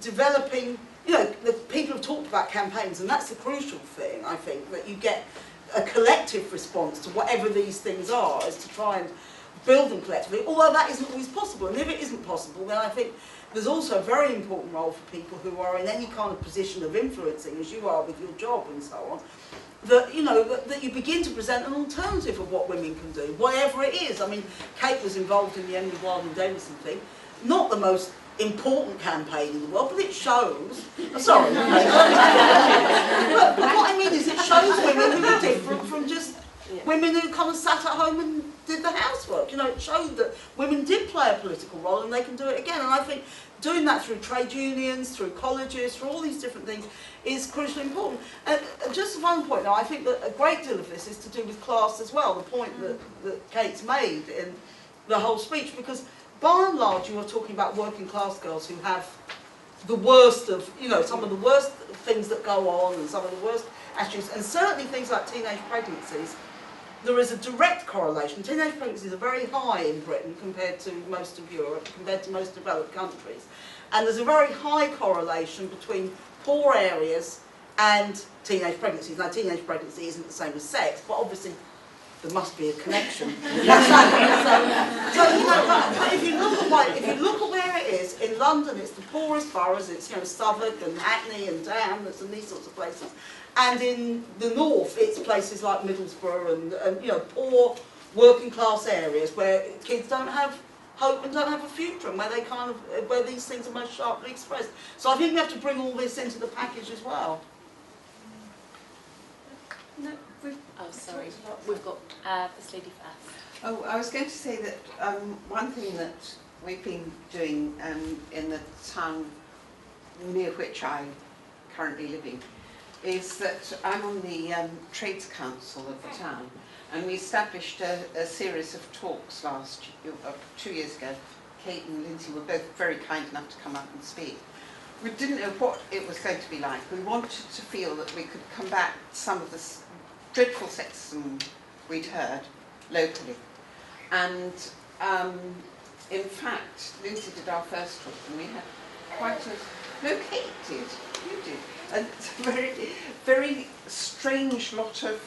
J: developing, you know, the people have talked about campaigns, and that's the crucial thing, I think, that you get a collective response to whatever these things are, is to try and build them collectively, although that isn't always possible. And if it isn't possible, then I think there's also a very important role for people who are in any kind of position of influencing, as you are with your job and so on, that, you know, that you begin to present an alternative of what women can do, whatever it is. I mean, Kate was involved in the Emily Wilding-Davison thing, not the most important campaign in the world, but it shows, sorry, but what I mean is it shows women who are different from just women who kind of sat at home and did the housework. You know, it showed that women did play a political role and they can do it again. And I think doing that through trade unions, through colleges, through all these different things is crucially important. And just one point now, I think that a great deal of this is to do with class as well, the point that Kate's made in the whole speech, because by and large you are talking about working class girls who have the worst of, you know, some of the worst things that go on and some of the worst attitudes, and certainly things like teenage pregnancies. There is a direct correlation. Teenage pregnancies are very high in Britain compared to most of Europe, compared to most developed countries. And there's a very high correlation between poor areas and teenage pregnancies. Now, teenage pregnancy isn't the same as sex, but obviously there must be a connection. So you know, but if you look at where it is, in London it's the poorest boroughs, it's, you know, Southwark and Hackney and Hamlets and these sorts of places. And in the north, it's places like Middlesbrough and you know, poor working class areas where kids don't have hope and don't have a future, and where they kind of, where these things are most sharply expressed. So I think we have to bring all this into the package as well.
B: No, oh, sorry. We've got this lady first.
K: Oh, I was going to say that one thing that we've been doing in the town near which I'm currently living is that I'm on the Trades Council of the town, and we established a series of talks 2 years ago. Kate and Lindsay were both very kind enough to come up and speak. We didn't know what it was going to be like. We wanted to feel that we could combat some of the dreadful sexism we'd heard, locally. And in fact, Lindsay did our first talk, and we had quite a, no, Kate did, you did, a very, very strange lot of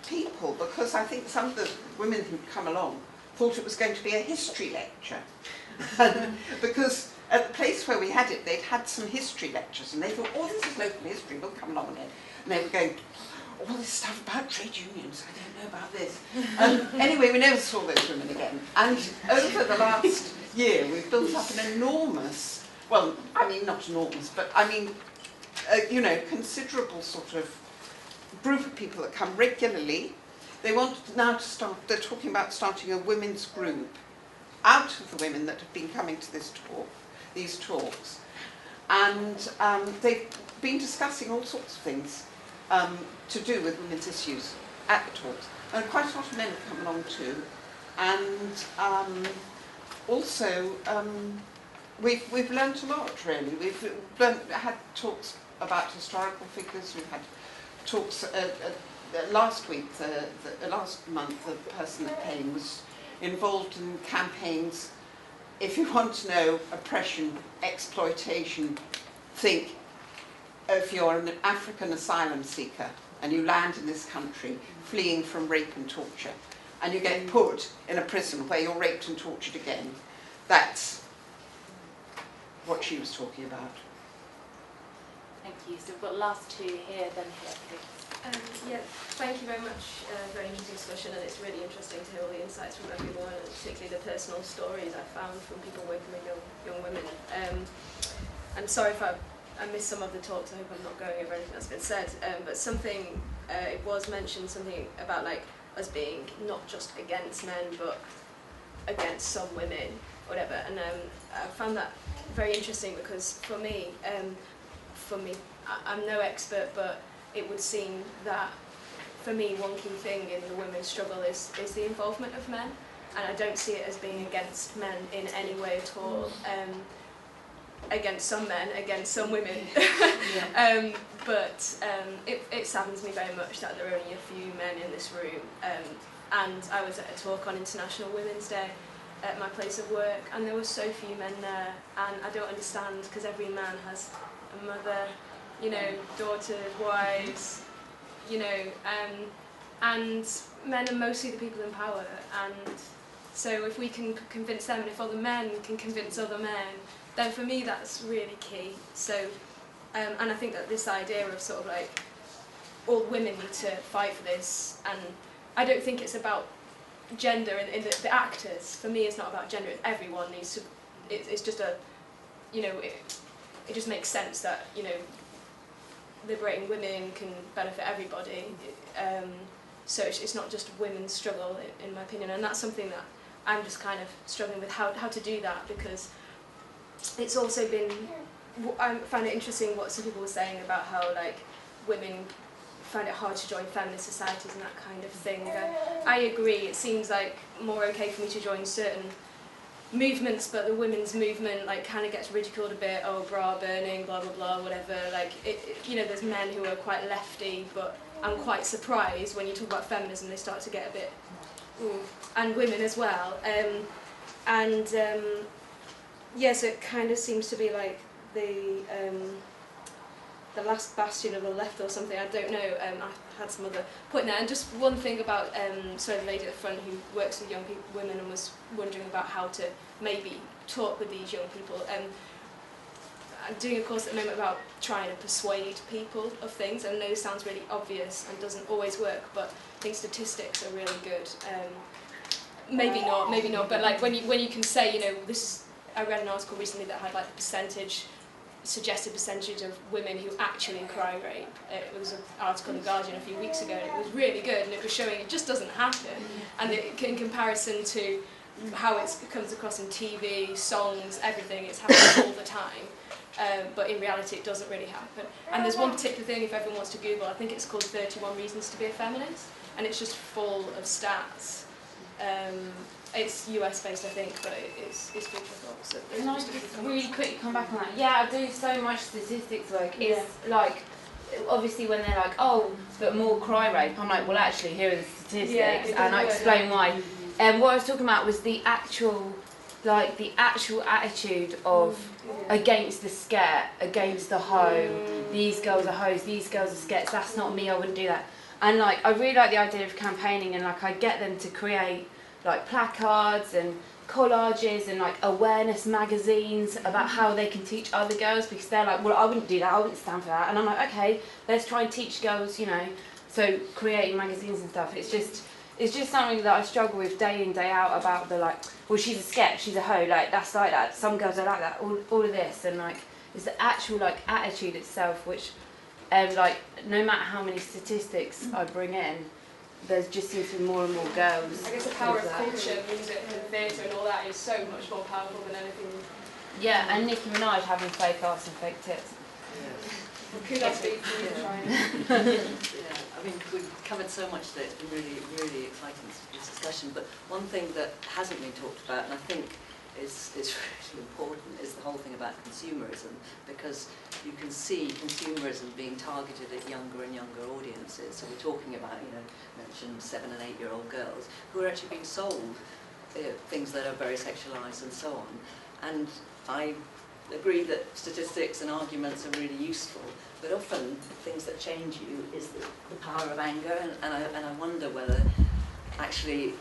K: people, because I think some of the women who'd come along thought it was going to be a history lecture. Because at the place where we had it, they'd had some history lectures, and they thought, oh, this is local history, we'll come along again. And they were going, all this stuff about trade unions, I don't know about this. Anyway, we never saw those women again. And over the last year, we've built up an enormous, well, I mean, not enormous, but I mean, you know, considerable sort of group of people that come regularly. They want now to start, they're talking about starting a women's group out of the women that have been coming to this talk, these talks. And they've been discussing all sorts of things to do with women's issues at the talks. And quite a lot of men have come along too. And also, we've learnt a lot, really. We've had talks about historical figures. We've had talks last week, last month, the person that came was involved in campaigns. If you want to know oppression, exploitation, think if you're an African asylum seeker and you land in this country fleeing from rape and torture, and you get put in a prison where you're raped and tortured again. That's what she was talking about.
B: Thank you. So we've got last two here, then here, please.
L: Yeah, thank you very much. Very interesting discussion, and it's really interesting to hear all the insights from everyone, and particularly the personal stories I found from people working with young women. I'm sorry if I missed some of the talks. I hope I'm not going over anything that's been said. But something it was mentioned, something about like us being not just against men, but against some women, whatever. And I found that very interesting because for me, I'm no expert, but it would seem that, for me, one key thing in the women's struggle is the involvement of men, and I don't see it as being against men in any way at all. Against some men, against some women. But it saddens me very much that there are only a few men in this room. And I was at a talk on International Women's Day at my place of work, and there were so few men there, and I don't understand, because every man has a mother, you know, daughters, wives, you know, and men are mostly the people in power, and so if we can convince them, and if other men can convince other men, then for me that's really key. So, and I think that this idea of sort of like all women need to fight for this, and I don't think it's about gender in the actors. For me, it's not about gender. Everyone needs to. It's just a, you know, it just makes sense that, you know, liberating women can benefit everybody. So it's not just women's struggle, in my opinion, and that's something that I'm just kind of struggling with how to do that, because it's also been, I find it interesting what some people were saying about how like women find it hard to join feminist societies and that kind of thing. I agree, it seems like more okay for me to join certain movements, but the women's movement like kind of gets ridiculed a bit. Oh, bra burning, blah blah blah, whatever. Like you know, there's men who are quite lefty, but I'm quite surprised when you talk about feminism, they start to get a bit, and women as well. Yeah, so it kind of seems to be like the last bastion of the left or something. I don't know. I had some other point there. And just one thing about the lady at the front who works with young women and was wondering about how to maybe talk with these young people. I'm doing a course at the moment about trying to persuade people of things. I know this sounds really obvious and doesn't always work, but I think statistics are really good. Maybe not. But like when you can say, you know, this is. I read an article recently that had like the suggested percentage of women who actually cry rape. It was an article in The Guardian a few weeks ago, and it was really good, and it was showing it just doesn't happen. And in comparison to how it comes across in TV, songs, everything, it's happening all the time. But in reality, it doesn't really happen. And there's one particular thing, if everyone wants to Google, I think it's called 31 Reasons to be a Feminist, and it's just full of stats. It's US based, I think, but it's food for thought. So
C: can I just really quickly come back on that? Yeah, I do so much statistics work. It's like obviously when they're like, oh, but more cry rape, I'm like, well actually here are the statistics, and I explain why. And what I was talking about was the actual attitude of against the scat, against the hoe, these girls are hoes, these girls are skets, that's not me, I wouldn't do that. And like I really like the idea of campaigning, and like I get them to create like placards and collages and like awareness magazines about how they can teach other girls, because they're like, well, I wouldn't do that, I wouldn't stand for that. And I'm like, okay, let's try and teach girls, you know. So creating magazines and stuff, it's just something that I struggle with day in, day out, about the like, well, she's a sketch, she's a hoe, like that's like that, some girls are like that, all of this. And like it's the actual like attitude itself, which like no matter how many statistics I bring in, there just seems to be more and more girls.
L: I guess the power of culture, music and theatre and all that is so much more powerful than anything.
C: Yeah, and Nicki Minaj having fake arse and fake tits.
L: Well, kudos to you for trying.
M: Yeah, I mean, we've covered so much that really, really exciting discussion, but one thing that hasn't been talked about, and I think is really important, is the whole thing about consumerism, because you can see consumerism being targeted at younger and younger audiences. So we're talking about, you know, mentioned 7- and 8-year-old girls who are actually being sold things that are very sexualised and so on. And I agree that statistics and arguments are really useful, but often things that change you is the power of anger, and I wonder whether actually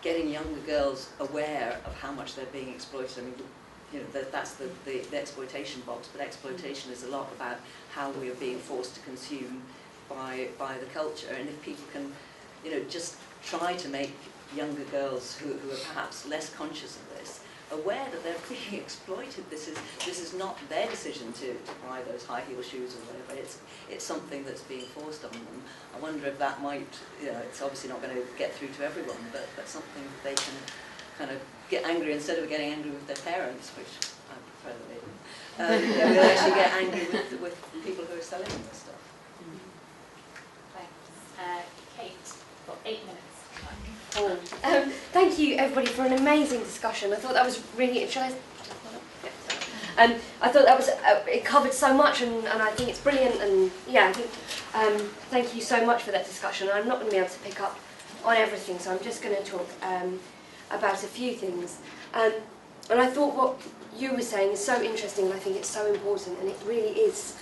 M: getting younger girls aware of how much they're being exploited. I mean, you know, that's the exploitation box, but exploitation is a lot about how we are being forced to consume by the culture. And if people can, you know, just try to make younger girls who are perhaps less conscious of this aware that they're being exploited. This is not their decision to buy those high heel shoes or whatever. It's something that's being forced on them. I wonder if that might, you know, it's obviously not going to get through to everyone, but something that they can kind of get angry, instead of getting angry with their parents, which I prefer that they they'll actually get angry with people who are selling them this stuff.
B: Thanks. Kate, got 8 minutes.
A: Thank you everybody for an amazing discussion. I thought that was really interesting. I thought that was it covered so much, and I think it's brilliant. And yeah, I think thank you so much for that discussion. I'm not going to be able to pick up on everything, so I'm just going to talk about a few things. And I thought what you were saying is so interesting, and I think it's so important, and it really is.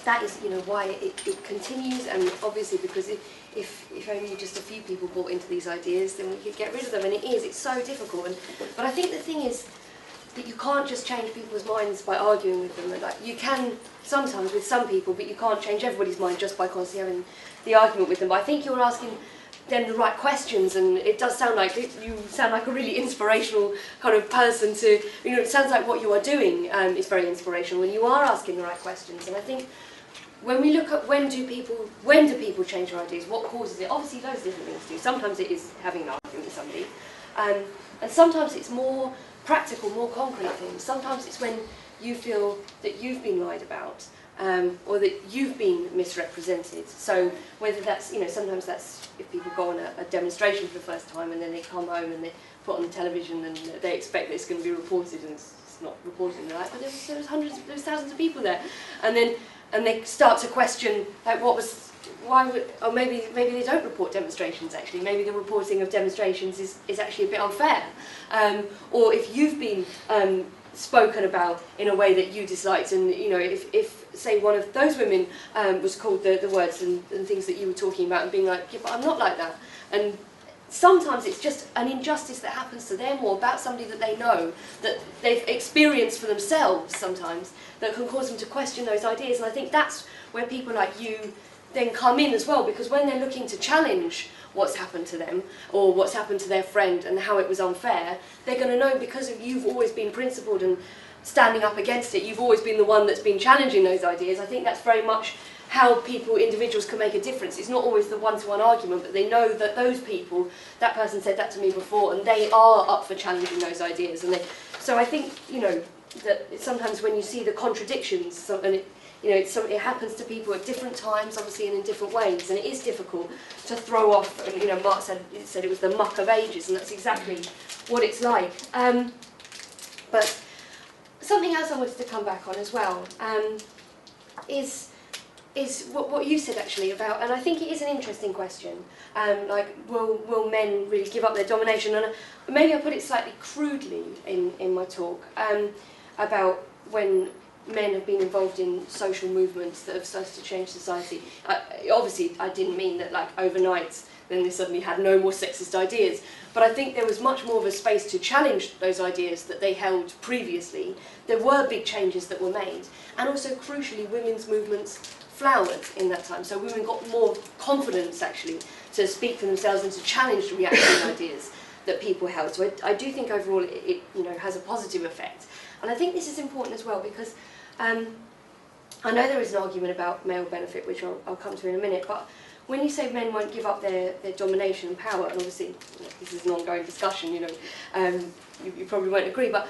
A: That is, you know, why it continues, and obviously because if only just a few people bought into these ideas, then we could get rid of them, and it's so difficult. But I think the thing is that you can't just change people's minds by arguing with them. Like, you can sometimes with some people, but you can't change everybody's mind just by constantly having the argument with them. But I think you're asking them the right questions, and it does sound like you sound like a really inspirational kind of person to, you know, it sounds like what you are doing is very inspirational when you are asking the right questions. And I think when we look at when do people change their ideas, what causes it, obviously loads of different things do. Sometimes it is having an argument with somebody, and sometimes it's more practical, more concrete things. Sometimes it's when you feel that you've been lied about, or that you've been misrepresented. So whether that's, you know, sometimes that's if people go on a demonstration for the first time and then they come home and they put on the television and they expect that it's going to be reported, and it's not reported, and they're like, but there was thousands of people there, and they start to question, like, or maybe they don't report demonstrations actually. Maybe the reporting of demonstrations is actually a bit unfair. Or if you've been spoken about in a way that you disliked, and, you know, if say one of those women was called the words and things that you were talking about, and being like, yeah, but I'm not like that. And sometimes it's just an injustice that happens to them, or about somebody that they know, that they've experienced for themselves sometimes, that can cause them to question those ideas. And I think that's where people like you then come in as well, because when they're looking to challenge what's happened to them, or what's happened to their friend and how it was unfair, they're going to know, because you've always been principled and standing up against it, you've always been the one that's been challenging those ideas. I think that's very much how individuals can make a difference. It's not always the one-to-one argument, but they know that those people, that person said that to me before, and they are up for challenging those ideas. So I think, you know, that sometimes when you see the contradictions, and it happens to people at different times, obviously, and in different ways, and it is difficult to throw off. And, you know, Marx said it was the muck of ages, and that's exactly what it's like. But something else I wanted to come back on as well is is what you said actually about, and I think it is an interesting question. Like, will men really give up their domination? And maybe I put it slightly crudely in my talk about when men have been involved in social movements that have started to change society. Obviously, I didn't mean that like overnight then they suddenly had no more sexist ideas. But I think there was much more of a space to challenge those ideas that they held previously. There were big changes that were made. And also, crucially, women's movements flowered in that time. So women got more confidence, actually, to speak for themselves and to challenge the reactionary ideas that people held. So I do think overall it has a positive effect. And I think this is important as well because I know there is an argument about male benefit, which I'll come to in a minute, but when you say men won't give up their domination and power, and obviously this is an ongoing discussion, you probably won't agree, but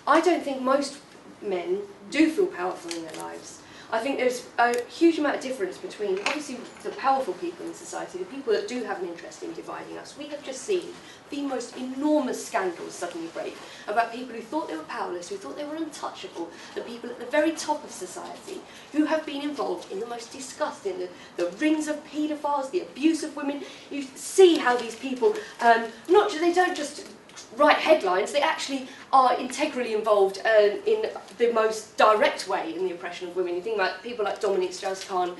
A: I don't think most men do feel powerful in their lives. I think there's a huge amount of difference between, obviously, the powerful people in society, the people that do have an interest in dividing us. We have just seen the most enormous scandals suddenly break about people who thought they were powerless, who thought they were untouchable, the people at the very top of society who have been involved in the most disgusting, the rings of paedophiles, the abuse of women. You see how these people, they don't just write headlines, they actually are integrally involved in the most direct way in the oppression of women. You think about people like Dominique Strauss-Kahn,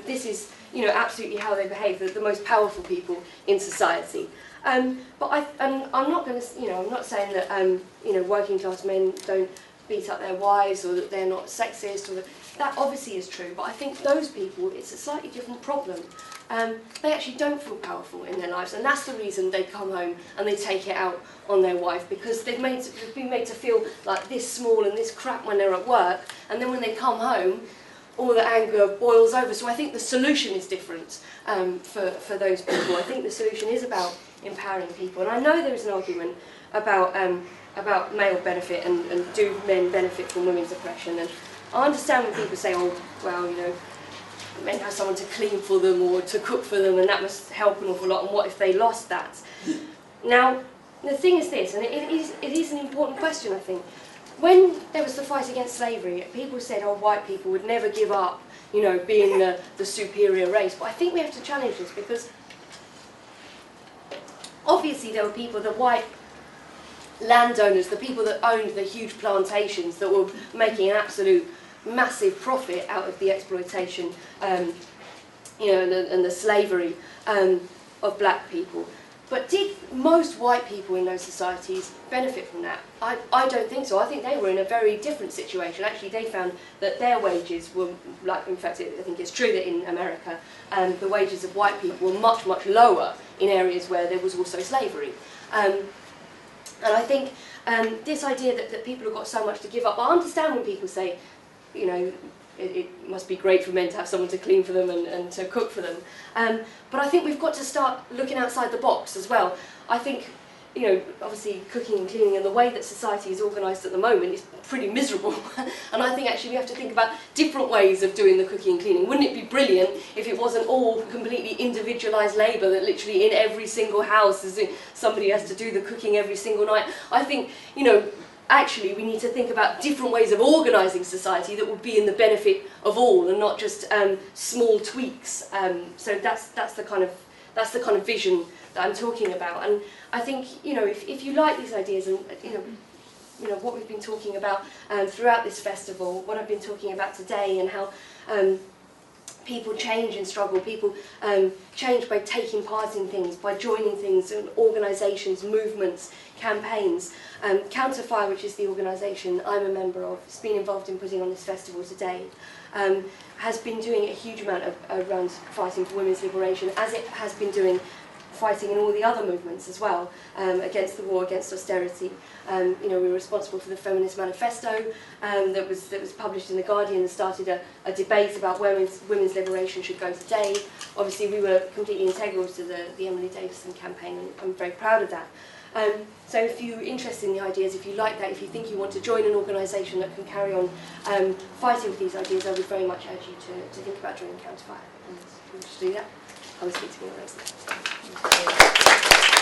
A: this is absolutely how they behave, the most powerful people in society. But I'm not going to, I'm not saying that working class men don't beat up their wives or that they're not sexist, or that obviously is true, but I think those people, it's a slightly different problem. They actually don't feel powerful in their lives, and that's the reason they come home and they take it out on their wife, because they've been made to feel like this small and this crap when they're at work, and then when they come home, all the anger boils over. So I think the solution is different for those people. I think the solution is about empowering people, and I know there is an argument about male benefit and do men benefit from women's oppression, and I understand when people say, oh, well, men have someone to clean for them or to cook for them, and that must help an awful lot, and what if they lost that? Now, the thing is this, and it is an important question, I think. When there was the fight against slavery, people said, oh, white people would never give up, being the superior race. But I think we have to challenge this, because obviously there were people, the white landowners, the people that owned the huge plantations that were making an absolute massive profit out of the exploitation, and the slavery of black people. But did most white people in those societies benefit from that? I don't think so. I think they were in a very different situation. Actually, they found that their wages were, in fact, I think it's true that in America, the wages of white people were much, much lower in areas where there was also slavery. And I think this idea that people have got so much to give up, I understand when people say, it must be great for men to have someone to clean for them and to cook for them. But I think we've got to start looking outside the box as well. I think, obviously cooking and cleaning and the way that society is organised at the moment is pretty miserable. And I think actually we have to think about different ways of doing the cooking and cleaning. Wouldn't it be brilliant if it wasn't all completely individualised labour, that literally in every single house somebody has to do the cooking every single night? I think, actually, we need to think about different ways of organising society that would be in the benefit of all, and not just small tweaks. So that's the kind of vision that I'm talking about. And I think if you like these ideas, and what we've been talking about throughout this festival, what I've been talking about today, and how people change and struggle. People change by taking part in things, by joining things, and organisations, movements, campaigns. Counterfire, which is the organisation I'm a member of, has been involved in putting on this festival today, has been doing a huge amount around fighting for women's liberation, as it has been doing fighting in all the other movements as well, against the war, against austerity. We were responsible for the Feminist Manifesto that was published in The Guardian and started a debate about where women's liberation should go today. Obviously, we were completely integral to the Emily Davison campaign, and I'm very proud of that. So if you're interested in the ideas, if you like that, if you think you want to join an organisation that can carry on fighting for these ideas, I would very much urge you to think about joining Counterfire, and you should do that. Come and speak to me on those.